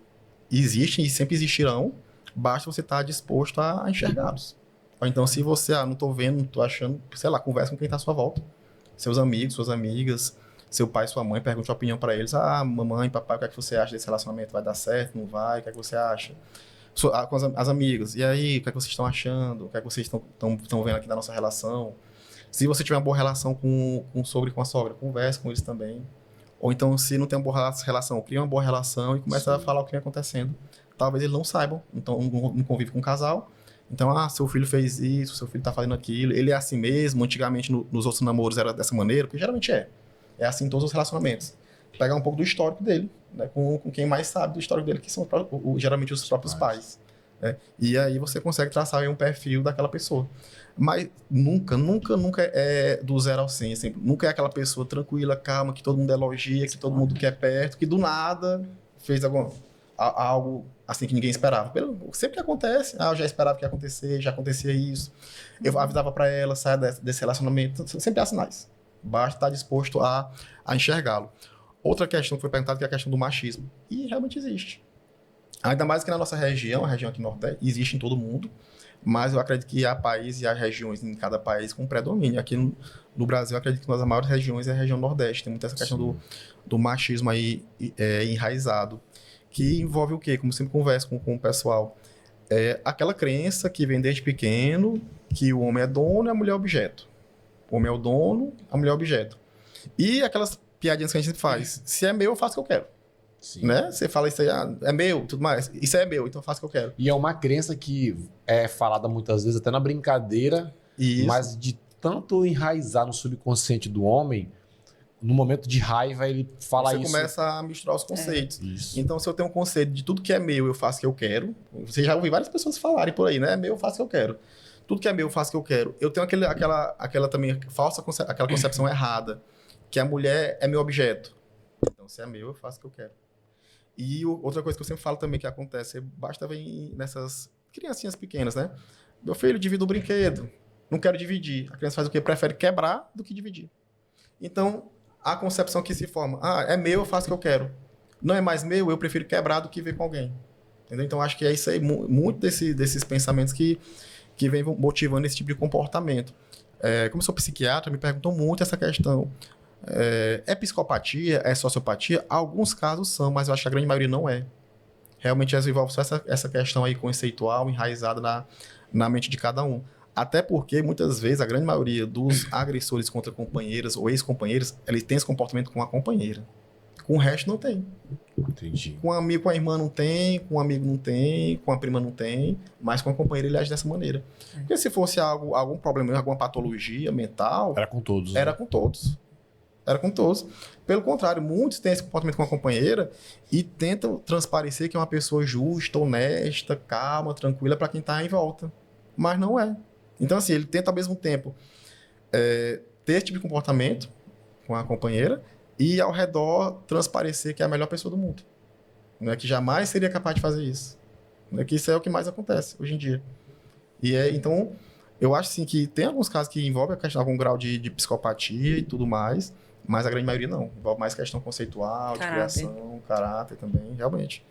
existem e sempre existirão, basta você estar disposto a enxergá-los. Ou então, se você, não estou vendo, não estou achando, sei lá, conversa com quem está à sua volta. Seus amigos, suas amigas, seu pai, sua mãe, pergunte a opinião para eles. Mamãe, papai, o que é que você acha desse relacionamento? Vai dar certo? Não vai? O que é que você acha? Com as amigas. E aí, o que é que vocês estão achando? O que é que vocês estão vendo aqui da nossa relação? Se você tiver uma boa relação com o sogro e com a sogra, converse com eles também. Ou então, se não tem uma boa relação, cria uma boa relação e começa a falar o que vem acontecendo. Talvez eles não saibam, então não convive com o casal. Então, seu filho fez isso, seu filho está fazendo aquilo, ele é assim mesmo. Antigamente, nos outros namoros era dessa maneira, porque geralmente é. É assim em todos os relacionamentos. Pegar um pouco do histórico dele, né, com quem mais sabe do histórico dele, que são geralmente os próprios pais. Né? E aí você consegue traçar aí um perfil daquela pessoa. Mas nunca é do 0 ao 100. Assim, nunca é aquela pessoa tranquila, calma, que todo mundo elogia, que todo mundo quer perto, que do nada fez algo assim que ninguém esperava. Sempre que acontece, eu já esperava que ia acontecer, já acontecia isso. Eu avisava para ela, saia desse relacionamento. Sempre há sinais. Basta estar disposto a enxergá-lo. Outra questão que foi perguntada, que é a questão do machismo. E realmente existe. Ainda mais que na nossa região, a região aqui no Nordeste, existe em todo mundo, mas eu acredito que há países e há regiões em cada país com predomínio. Aqui no Brasil, eu acredito que uma das maiores regiões é a região Nordeste. Tem muita essa questão do machismo aí enraizado, que envolve o quê? Como eu sempre converso com o pessoal, aquela crença que vem desde pequeno, que o homem é dono e a mulher é objeto. O homem é o dono, a mulher é objeto. E aquelas piadinhas que a gente sempre faz. Se é meu, eu faço o que eu quero. Sim. Né? Você fala isso aí, é meu, tudo mais. Isso é meu, então eu faço o que eu quero. E é uma crença que é falada muitas vezes até na brincadeira, mas de tanto enraizar no subconsciente do homem, no momento de raiva ele fala isso. Você começa a misturar os conceitos. Então, se eu tenho um conceito de tudo que é meu, eu faço o que eu quero. Você já ouviu várias pessoas falarem por aí, né? É meu, eu faço o que eu quero. Tudo que é meu, eu faço o que eu quero. Eu tenho aquela também falsa aquela concepção errada, que a mulher é meu objeto. Então, se é meu, eu faço o que eu quero. E outra coisa que eu sempre falo também que acontece, basta ver nessas criancinhas pequenas, né? Meu filho, divide o brinquedo. Não quero dividir. A criança faz o quê? Prefere quebrar do que dividir. Então, a concepção que se forma, é meu, eu faço o que eu quero. Não é mais meu, eu prefiro quebrar do que ver com alguém. Entendeu? Então, acho que é isso aí, muito desses pensamentos que vem motivando esse tipo de comportamento. Como eu sou psiquiatra, me perguntam muito essa questão. É psicopatia? É sociopatia? Alguns casos são, mas eu acho que a grande maioria não é. Realmente envolve só essa questão aí conceitual, enraizada na mente de cada um. Até porque, muitas vezes, a grande maioria dos agressores contra companheiras ou ex-companheiras, eles têm esse comportamento com a companheira. Com o resto, não tem. Entendi. Com um amigo, com a irmã não tem, com um amigo não tem, com a prima não tem, mas com a companheira ele age dessa maneira. Porque se fosse algum problema, alguma patologia mental... Era com todos. Era com todos. Era com todos. Pelo contrário, muitos têm esse comportamento com a companheira e tentam transparecer que é uma pessoa justa, honesta, calma, tranquila para quem está em volta. Mas não é. Então, assim, ele tenta ao mesmo tempo ter esse tipo de comportamento com a companheira e ao redor transparecer que é a melhor pessoa do mundo. Né? Que jamais seria capaz de fazer isso. Né? Que isso é o que mais acontece hoje em dia. Então, eu acho assim, que tem alguns casos que envolvem algum grau de psicopatia e tudo mais, mas a grande maioria não. Envolve mais questão conceitual, de criação, caráter também, realmente.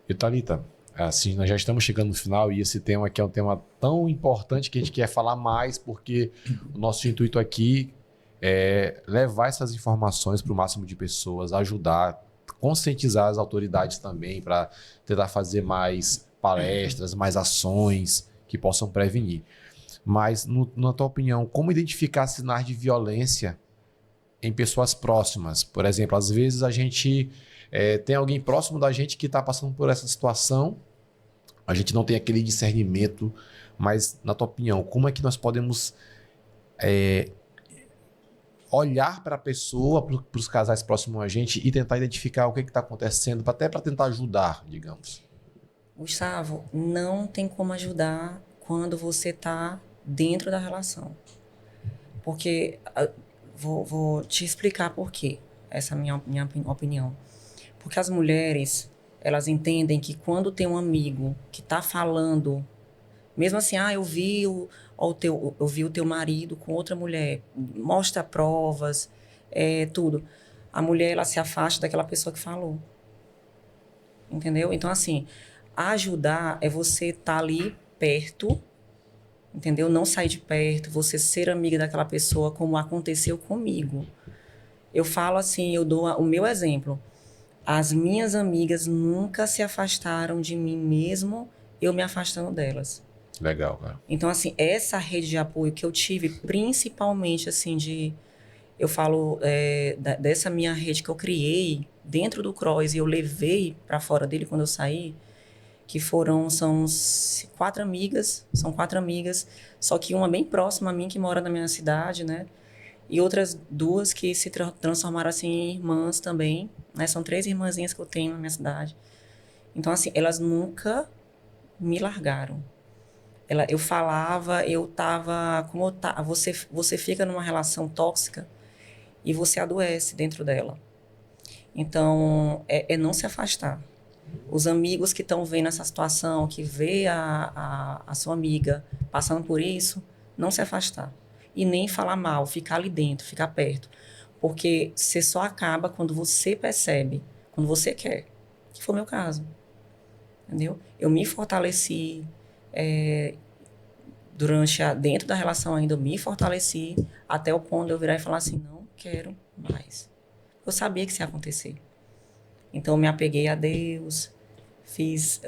E Thalita, assim, nós já estamos chegando no final e esse tema aqui é um tema tão importante que a gente quer falar mais, porque o nosso intuito aqui é levar essas informações para o máximo de pessoas, ajudar, conscientizar as autoridades também para tentar fazer mais palestras, mais ações que possam prevenir. Mas, na tua opinião, como identificar sinais de violência em pessoas próximas? Por exemplo, às vezes a gente tem alguém próximo da gente que está passando por essa situação, a gente não tem aquele discernimento, mas, na tua opinião, como é que nós podemos olhar para a pessoa, para os casais próximos a gente e tentar identificar o que está acontecendo, até para tentar ajudar, digamos. Gustavo, não tem como ajudar quando você está dentro da relação. Porque, vou te explicar por quê, essa é a minha opinião. Porque as mulheres, elas entendem que quando tem um amigo que está falando, mesmo assim, eu vi o teu marido com outra mulher, mostra provas, tudo. A mulher, ela se afasta daquela pessoa que falou. Entendeu? Então, assim, ajudar é você estar ali perto, entendeu? Não sair de perto, você ser amiga daquela pessoa, como aconteceu comigo. Eu falo assim, eu dou o meu exemplo. As minhas amigas nunca se afastaram de mim mesmo, eu me afastando delas. Legal, cara. Então, assim, essa rede de apoio que eu tive, principalmente, assim, eu falo dessa minha rede que eu criei dentro do CROSS e eu levei para fora dele quando eu saí, que são 4 amigas, só que uma bem próxima a mim, que mora na minha cidade, né? E outras 2 que se transformaram, assim, em irmãs também, né? São 3 irmãzinhas que eu tenho na minha cidade. Então, assim, elas nunca me largaram. Eu falava, eu tava... Você fica numa relação tóxica e você adoece dentro dela. Então, é não se afastar. Os amigos que estão vendo essa situação, que vê a sua amiga passando por isso, não se afastar. E nem falar mal, ficar ali dentro, ficar perto. Porque você só acaba quando você percebe, quando você quer. Que foi o meu caso. Entendeu? Eu me fortaleci, dentro da relação ainda, eu me fortaleci, até o ponto de eu virar e falar assim, não quero mais. Eu sabia que isso ia acontecer. Então, eu me apeguei a Deus, fiz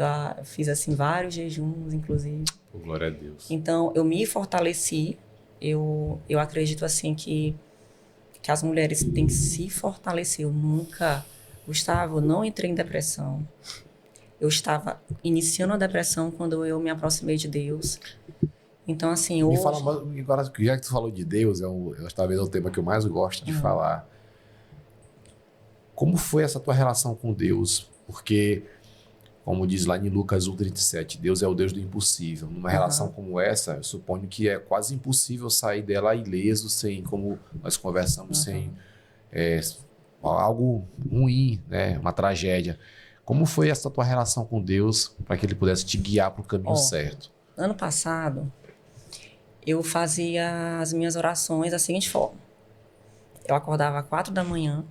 assim, vários jejuns, inclusive. Glória a Deus. Então, eu me fortaleci. Eu acredito, assim, que as mulheres têm que se fortalecer. Eu nunca... Gustavo, eu não entrei em depressão. Eu estava iniciando a depressão quando eu me aproximei de Deus. Então, assim, hoje... Me fala, agora, já que tu falou de Deus, eu talvez é o tema que eu mais gosto de falar. Como foi essa tua relação com Deus? Porque, como diz lá em Lucas 1,37, Deus é o Deus do impossível. Numa relação como essa, eu suponho que é quase impossível sair dela ileso, sem, como nós conversamos, sem algo ruim, né? Uma tragédia. Como foi essa tua relação com Deus para que Ele pudesse te guiar para o caminho certo? Ano passado, eu fazia as minhas orações da seguinte forma. Eu acordava às 4 da manhã,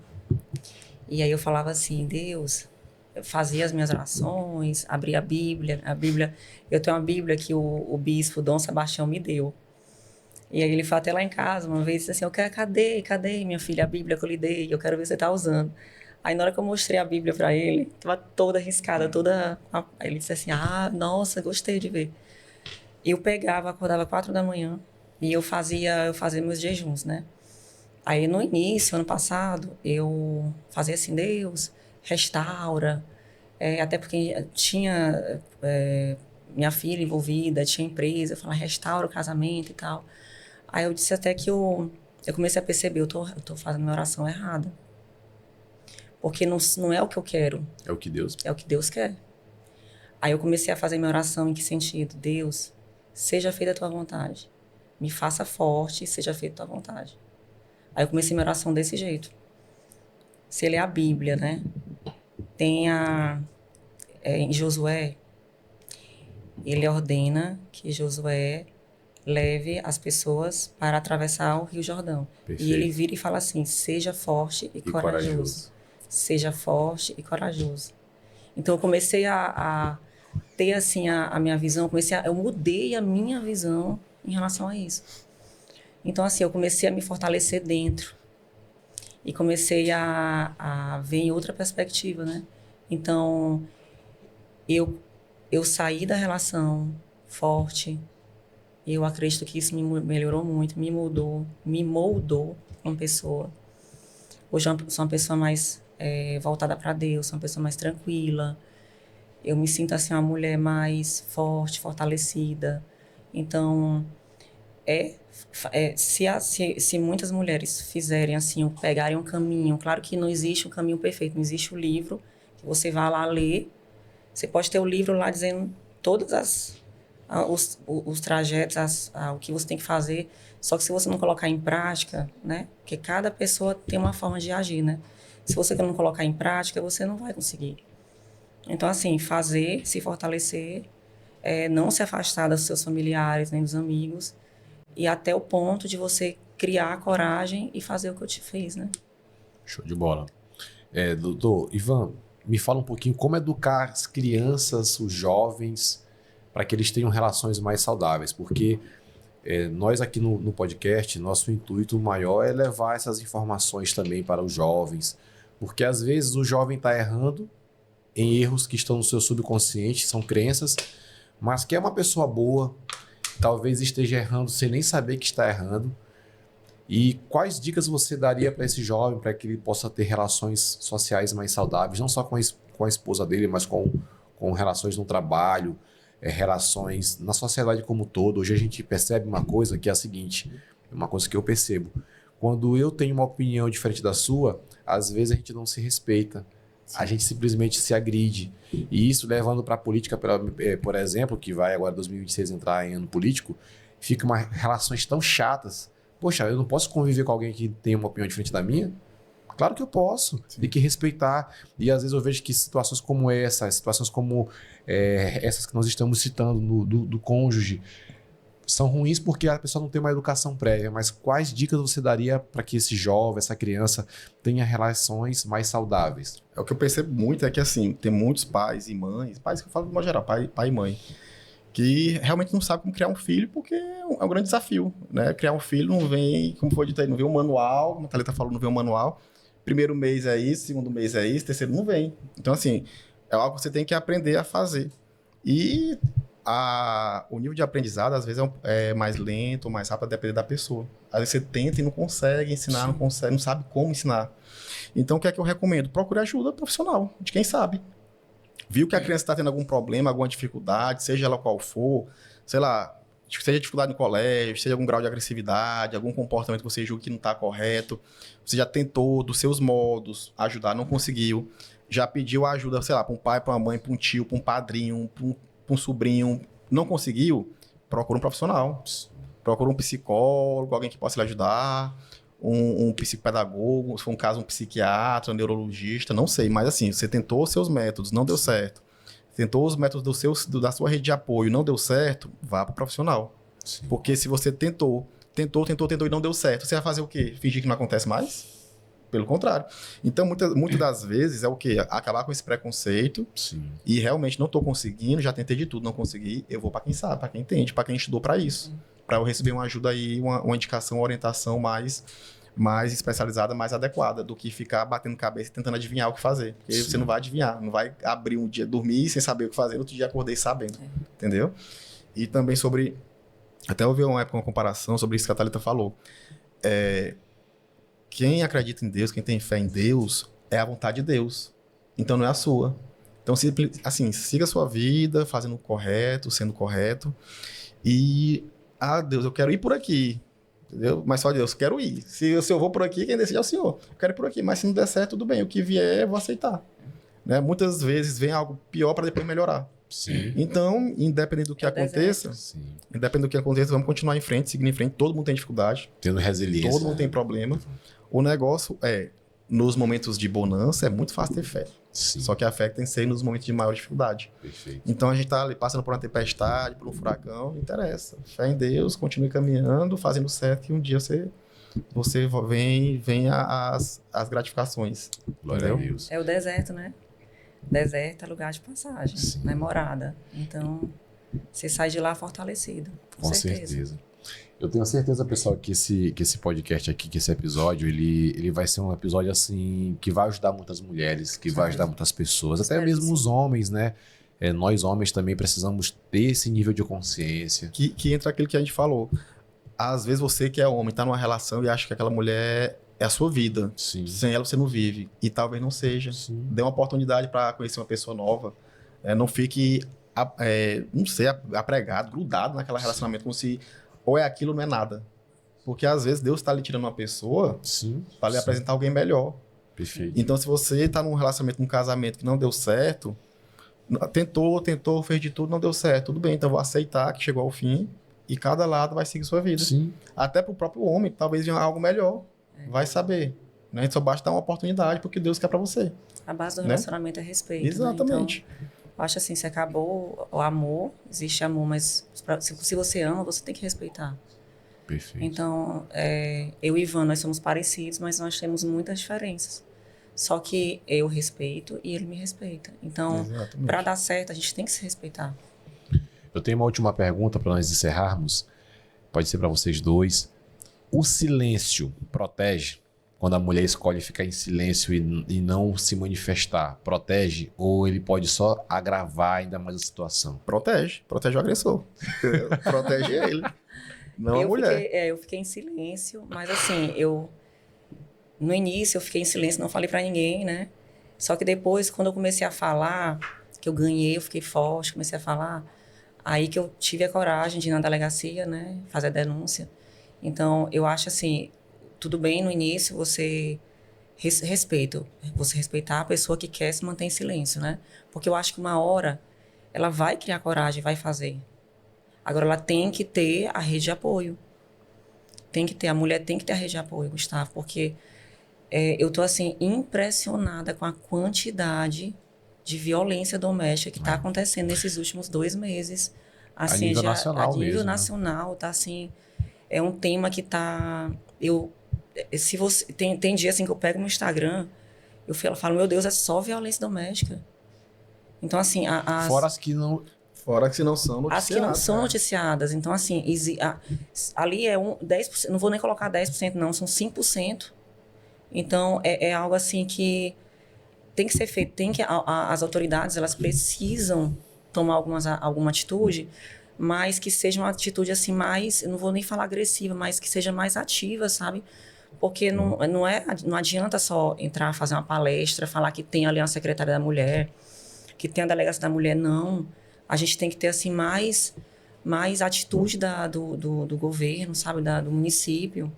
e aí eu falava assim, Deus, eu fazia as minhas orações, abria a Bíblia. Eu tenho uma Bíblia que o bispo Dom Sebastião me deu. E aí ele foi até lá em casa uma vez e disse assim, cadê, minha filha, a Bíblia que eu lhe dei? Eu quero ver se você está usando. Aí na hora que eu mostrei a Bíblia para ele, estava toda riscada, Aí ele disse assim, nossa, gostei de ver. Eu acordava 4 da manhã e eu fazia meus jejuns, né? Aí no início, ano passado, eu fazia assim, Deus, restaura, até porque tinha minha filha envolvida, tinha empresa, eu falava, restaura o casamento e tal. Aí eu disse até que eu comecei a perceber, eu tô fazendo minha oração errada. Porque não é o que eu quero. É o que Deus É o que Deus quer. Aí eu comecei a fazer minha oração em que sentido? Deus, seja feita a tua vontade. Me faça forte, seja feita a tua vontade. Aí eu comecei minha oração desse jeito. Se ler a Bíblia, né? Tem em Josué, ele ordena que Josué leve as pessoas para atravessar o Rio Jordão. Perfeito. E ele vira e fala assim, seja forte e corajoso. Seja forte e corajoso. Então eu comecei a ter assim a minha visão, eu mudei a minha visão em relação a isso. Então assim, eu comecei a me fortalecer dentro e comecei a ver em outra perspectiva, né? Então eu saí da relação forte. Eu acredito que isso me melhorou muito, me moldou como pessoa. Hoje eu sou uma pessoa mais voltada para Deus, sou uma pessoa mais tranquila. Eu me sinto assim uma mulher mais forte, fortalecida. Então, se muitas mulheres fizerem assim, pegarem um caminho, claro que não existe um caminho perfeito, não existe o livro que você vai lá ler. Você pode ter o livro lá dizendo todos os trajetos, o que você tem que fazer, só que se você não colocar em prática, né? Porque cada pessoa tem uma forma de agir, né? Se você não colocar em prática, você não vai conseguir. Então, assim, fazer, se fortalecer, não se afastar dos seus familiares, nem dos amigos, e até o ponto de você criar a coragem e fazer o que eu te fiz, né? Show de bola. Doutor Ivan, me fala um pouquinho como educar as crianças, os jovens, para que eles tenham relações mais saudáveis, porque nós aqui no podcast, nosso intuito maior é levar essas informações também para os jovens, porque às vezes o jovem está errando em erros que estão no seu subconsciente, são crenças, mas que é uma pessoa boa, talvez esteja errando sem nem saber que está errando. E quais dicas você daria para esse jovem para que ele possa ter relações sociais mais saudáveis, não só com a esposa dele, mas com relações no trabalho, relações na sociedade como um todo? Hoje a gente percebe uma coisa que é a seguinte, uma coisa que eu percebo. Quando eu tenho uma opinião diferente da sua, às vezes a gente não se respeita. Sim. A gente simplesmente se agride. E isso levando para a política, por exemplo, que vai agora 2026 entrar em ano político, fica relações tão chatas. Poxa, eu não posso conviver com alguém que tem uma opinião diferente da minha? Claro que eu posso. Sim. Tem que respeitar. E às vezes eu vejo que situações como essa, situações como essas que nós estamos citando do cônjuge, são ruins porque a pessoa não tem uma educação prévia. Mas quais dicas você daria para que esse jovem, essa criança, tenha relações mais saudáveis? O que eu percebo muito é que, assim, tem muitos pais e mães, pais que eu falo de modo geral, pai e mãe, que realmente não sabe como criar um filho, porque é um grande desafio, né? Criar um filho não vem, como foi dito aí, não vem um manual, como a Thalita falou, não vem um manual. Primeiro mês é isso, segundo mês é isso, terceiro não vem. Então, assim, é algo que você tem que aprender a fazer. E o nível de aprendizado, às vezes, é mais lento, mais rápido, depende da pessoa. Às vezes você tenta e não consegue ensinar, não consegue, não sabe como ensinar. Então, o que é que eu recomendo? Procure ajuda profissional, de quem sabe. Viu que a criança está tendo algum problema, alguma dificuldade, seja ela qual for, sei lá, seja dificuldade no colégio, seja algum grau de agressividade, algum comportamento que você julga que não está correto, você já tentou, dos seus modos, ajudar, não conseguiu, já pediu ajuda, sei lá, para um pai, para uma mãe, para um tio, para um padrinho, para um sobrinho, não conseguiu, procura um profissional, procura um psicólogo, alguém que possa lhe ajudar, um psicopedagogo, se for um caso, um psiquiatra, um neurologista, não sei, mas assim, você tentou os seus métodos, não deu certo. Tentou os métodos da sua rede de apoio, não deu certo, vá para o profissional. Sim. Porque se você tentou e não deu certo, você vai fazer o quê? Fingir que não acontece mais? Pelo contrário. Então, muitas das vezes é o quê? Acabar com esse preconceito. Sim. E realmente não estou conseguindo, já tentei de tudo, não consegui, eu vou para quem sabe, para quem entende, para quem estudou para isso. Para eu receber uma ajuda aí, uma indicação, uma orientação mais especializada, mais adequada, do que ficar batendo cabeça e tentando adivinhar o que fazer. Porque Sim. Você não vai adivinhar, não vai abrir um dia, dormir sem saber o que fazer, outro dia acordei sabendo, entendeu? E também sobre, até eu vi uma comparação sobre isso que a Thalita falou. Quem acredita em Deus, quem tem fé em Deus, é a vontade de Deus. Então não é a sua. Então, assim, siga a sua vida, fazendo o correto, sendo correto. E, Deus, eu quero ir por aqui. Entendeu? Mas só Deus, quero ir. Se eu vou por aqui, quem decide é o Senhor. Eu quero ir por aqui, mas se não der certo, tudo bem. O que vier, eu vou aceitar. Né? Muitas vezes vem algo pior para depois melhorar. Sim. Então, independente do que aconteça, vamos continuar em frente, seguindo em frente. Todo mundo tem dificuldade. Tendo resiliência. Todo mundo tem problema. O negócio nos momentos de bonança, é muito fácil ter fé. Sim. Só que a fé tem que ser nos momentos de maior dificuldade. Perfeito. Então, a gente está ali passando por uma tempestade, por um furacão, não interessa. Fé em Deus, continue caminhando, fazendo certo, que um dia você vem as gratificações. Glória a Deus. É o deserto, né? Deserto é lugar de passagem, Sim. Não é morada. Então, você sai de lá fortalecido. Com certeza. Eu tenho certeza, pessoal, que esse podcast aqui, que esse episódio, ele vai ser um episódio, assim, que vai ajudar muitas mulheres, que vai ajudar muitas pessoas, até mesmo os homens, né? Nós, homens, também precisamos ter esse nível de consciência. Que entra aquilo que a gente falou. Às vezes você que é homem, tá numa relação e acha que aquela mulher é a sua vida. Sim. Sem ela você não vive. E talvez não seja. Sim. Dê uma oportunidade para conhecer uma pessoa nova. Não fique, não sei, apregado, grudado naquele relacionamento, como se ou é aquilo ou não é nada. Porque às vezes Deus está lhe tirando uma pessoa para lhe apresentar alguém melhor. Perfeito. Então, se você está num relacionamento, num casamento que não deu certo, tentou, fez de tudo, não deu certo. Tudo bem, então eu vou aceitar que chegou ao fim e cada lado vai seguir sua vida. Sim. Até para o próprio homem, talvez venha algo melhor. Vai saber. Né? Só basta dar uma oportunidade porque Deus quer para você. A base do relacionamento é respeito. Exatamente. Né? Então, eu acho assim, se acabou o amor, existe amor, mas se você ama, você tem que respeitar. Perfeito. Então, eu e Ivan, nós somos parecidos, mas nós temos muitas diferenças. Só que eu respeito e ele me respeita. Então, para dar certo, a gente tem que se respeitar. Eu tenho uma última pergunta para nós encerrarmos. Pode ser para vocês dois. O silêncio protege? Quando a mulher escolhe ficar em silêncio e não se manifestar, protege? Ou ele pode só agravar ainda mais a situação? Protege o agressor. Protege ele. Não a mulher. Eu fiquei em silêncio, mas assim, no início eu fiquei em silêncio, não falei pra ninguém, né? Só que depois, quando eu comecei a falar, que eu ganhei, eu fiquei forte, comecei a falar, aí que eu tive a coragem de ir na delegacia, né? Fazer a denúncia. Então, eu acho assim, tudo bem no início você você respeitar a pessoa que quer se manter em silêncio, né? Porque eu acho que uma hora ela vai criar coragem, vai fazer. Agora, ela tem que ter a rede de apoio. A mulher tem que ter a rede de apoio, Gustavo, porque eu tô, assim, impressionada com a quantidade de violência doméstica que está acontecendo nesses últimos 2 meses. Assim, a nível nacional mesmo. A nível nacional, tá, assim, é um tema que tá... Se você, tem dia, assim, que eu pego no Instagram, eu falo, meu Deus, é só violência doméstica. Então, assim, Fora as que não são noticiadas. As que não são noticiadas. Então, assim, ali é 10%, não vou nem colocar 10%, não, são 5%. Então, é algo assim que tem que ser feito. As autoridades, elas precisam tomar alguma atitude, mas que seja uma atitude assim mais, eu não vou nem falar agressiva, mas que seja mais ativa, sabe? Porque não adianta só entrar, fazer uma palestra, falar que tem ali uma secretária da mulher, que tem a delegacia da mulher, não. A gente tem que ter, assim, mais atitude do governo, sabe, do município,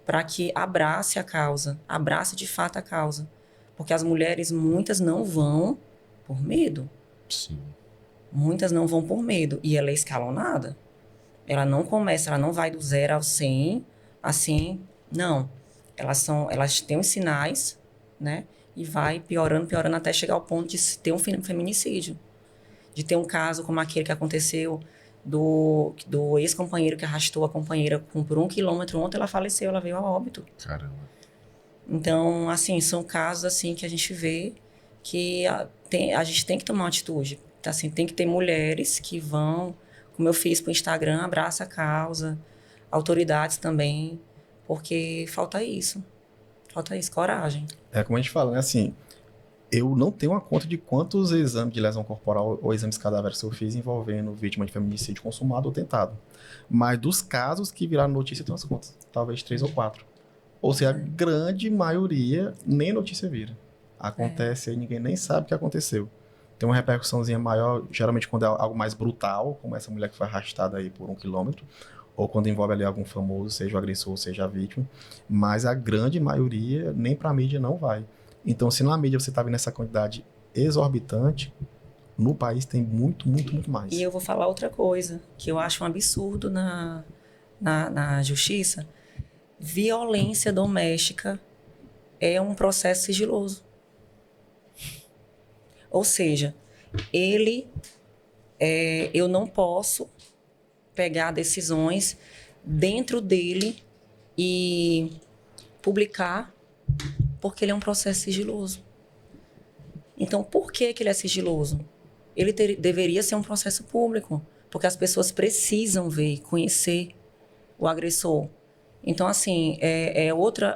para que abrace a causa, abrace de fato a causa. Porque as mulheres, muitas não vão por medo. Sim. Muitas não vão por medo. E ela é escalonada. Ela não começa, ela não vai do 0 ao 100, assim, não. Elas têm os sinais, né? E vai piorando até chegar ao ponto de ter um feminicídio. De ter um caso como aquele que aconteceu do ex-companheiro que arrastou a companheira por 1 quilômetro. Ontem ela faleceu, ela veio a óbito. Caramba. Então, assim, são casos assim que a gente vê que a gente tem que tomar uma atitude. Assim, tem que ter mulheres que vão, como eu fiz para o Instagram, abraça a causa, autoridades também, porque falta isso, coragem. É como a gente fala, né? Assim, eu não tenho uma conta de quantos exames de lesão corporal ou exames cadáveres eu fiz envolvendo vítima de feminicídio consumado ou tentado. Mas dos casos que viraram notícia, eu tenho as contas. Talvez 3 ou 4. Ou seja, a grande maioria nem notícia vira. Acontece aí, ninguém nem sabe o que aconteceu. Tem uma repercussãozinha maior, geralmente quando é algo mais brutal, como essa mulher que foi arrastada aí por 1 quilômetro, ou quando envolve ali algum famoso, seja o agressor, seja a vítima. Mas a grande maioria, nem pra mídia não vai. Então, se na mídia você tá vendo essa quantidade exorbitante, no país tem muito, muito, muito mais. E eu vou falar outra coisa, que eu acho um absurdo na justiça. Violência doméstica é um processo sigiloso. Ou seja, eu não posso pegar decisões dentro dele e publicar, porque ele é um processo sigiloso. Então, por que ele é sigiloso? Ele deveria ser um processo público, porque as pessoas precisam ver, conhecer o agressor. Então, assim,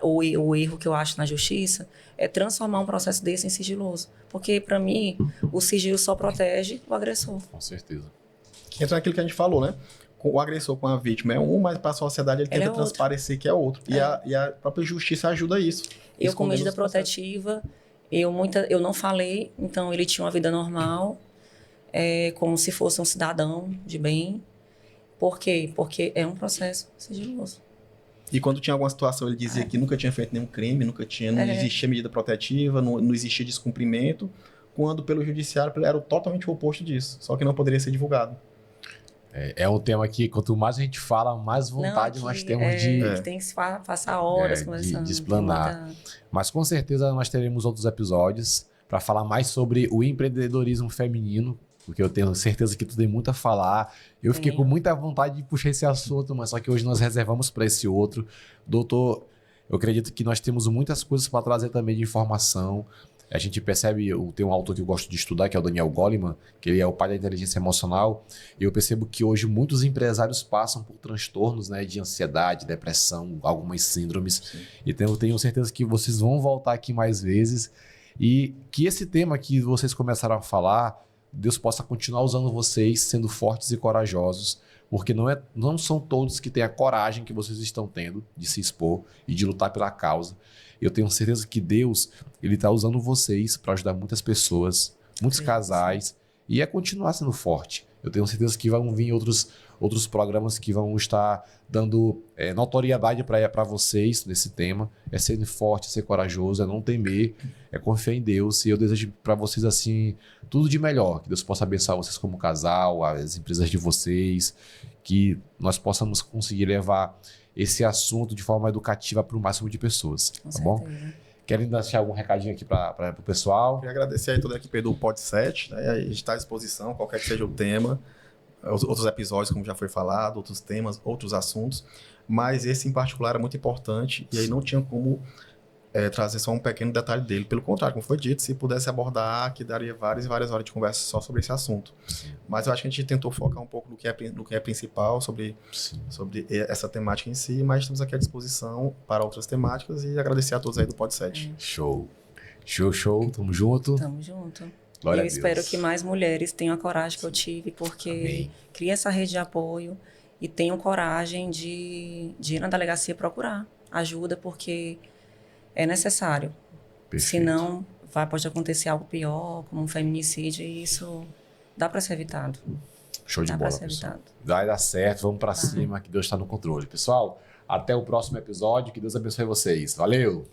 o erro que eu acho na justiça é transformar um processo desse em sigiloso. Porque, para mim, o sigilo só protege o agressor. Com certeza. Entra naquilo que a gente falou, né? O agressor com a vítima é um, mas para a sociedade ele tenta transparecer que é outro. E a própria justiça ajuda isso. Eu, com medida protetiva, eu não falei, então ele tinha uma vida normal, como se fosse um cidadão de bem. Por quê? Porque é um processo sigiloso. E quando tinha alguma situação, ele dizia que nunca tinha feito nenhum crime, não existia medida protetiva, não existia descumprimento, quando pelo judiciário era totalmente o oposto disso, só que não poderia ser divulgado. É um tema que, quanto mais a gente fala, mais vontade nós temos que tem que se passar horas conversando. De explanar. Mas com certeza nós teremos outros episódios para falar mais sobre o empreendedorismo feminino, porque eu tenho certeza que tu tem muito a falar. Eu fiquei com muita vontade de puxar esse assunto, mas só que hoje nós reservamos para esse outro. Doutor, eu acredito que nós temos muitas coisas para trazer também de informação. A gente percebe, tem um autor que eu gosto de estudar, que é o Daniel Goleman, que ele é o pai da inteligência emocional, e eu percebo que hoje muitos empresários passam por transtornos, né, de ansiedade, depressão, algumas síndromes. Sim. Então eu tenho certeza que vocês vão voltar aqui mais vezes e que esse tema que vocês começaram a falar, Deus possa continuar usando vocês, sendo fortes e corajosos, porque não são todos que têm a coragem que vocês estão tendo de se expor e de lutar pela causa. Eu tenho certeza que Deus ele está usando vocês para ajudar muitas pessoas, muitos casais, e é continuar sendo forte. Eu tenho certeza que vão vir outros programas que vão estar dando notoriedade para vocês nesse tema. É ser forte, ser corajoso, é não temer, é confiar em Deus. E eu desejo para vocês assim tudo de melhor. Que Deus possa abençoar vocês como casal, as empresas de vocês, que nós possamos conseguir levar esse assunto de forma educativa para o máximo de pessoas. Tá bom? Querem deixar algum recadinho aqui para o pessoal? Queria agradecer aí toda a equipe do Pod 7, né? A gente está à disposição, qualquer que seja o tema, outros episódios, como já foi falado, outros temas, outros assuntos, mas esse em particular é muito importante e aí não tinha como trazer só um pequeno detalhe dele. Pelo contrário, como foi dito, se pudesse abordar, que daria várias e várias horas de conversa só sobre esse assunto. Sim. Mas eu acho que a gente tentou focar um pouco no que é principal sobre essa temática em si, mas estamos aqui à disposição para outras temáticas e agradecer a todos aí do Pod 7. Show. Tamo junto. Tamo junto. Glória eu espero que mais mulheres tenham a coragem que eu tive, porque cria essa rede de apoio e tenham coragem de ir na delegacia procurar ajuda, porque é necessário. Perfeito. Senão pode acontecer algo pior, como um feminicídio, e isso dá para ser evitado. Show de bola, pessoal. Vai dar certo, vamos para cima, que Deus está no controle. Pessoal, até o próximo episódio, que Deus abençoe vocês. Valeu!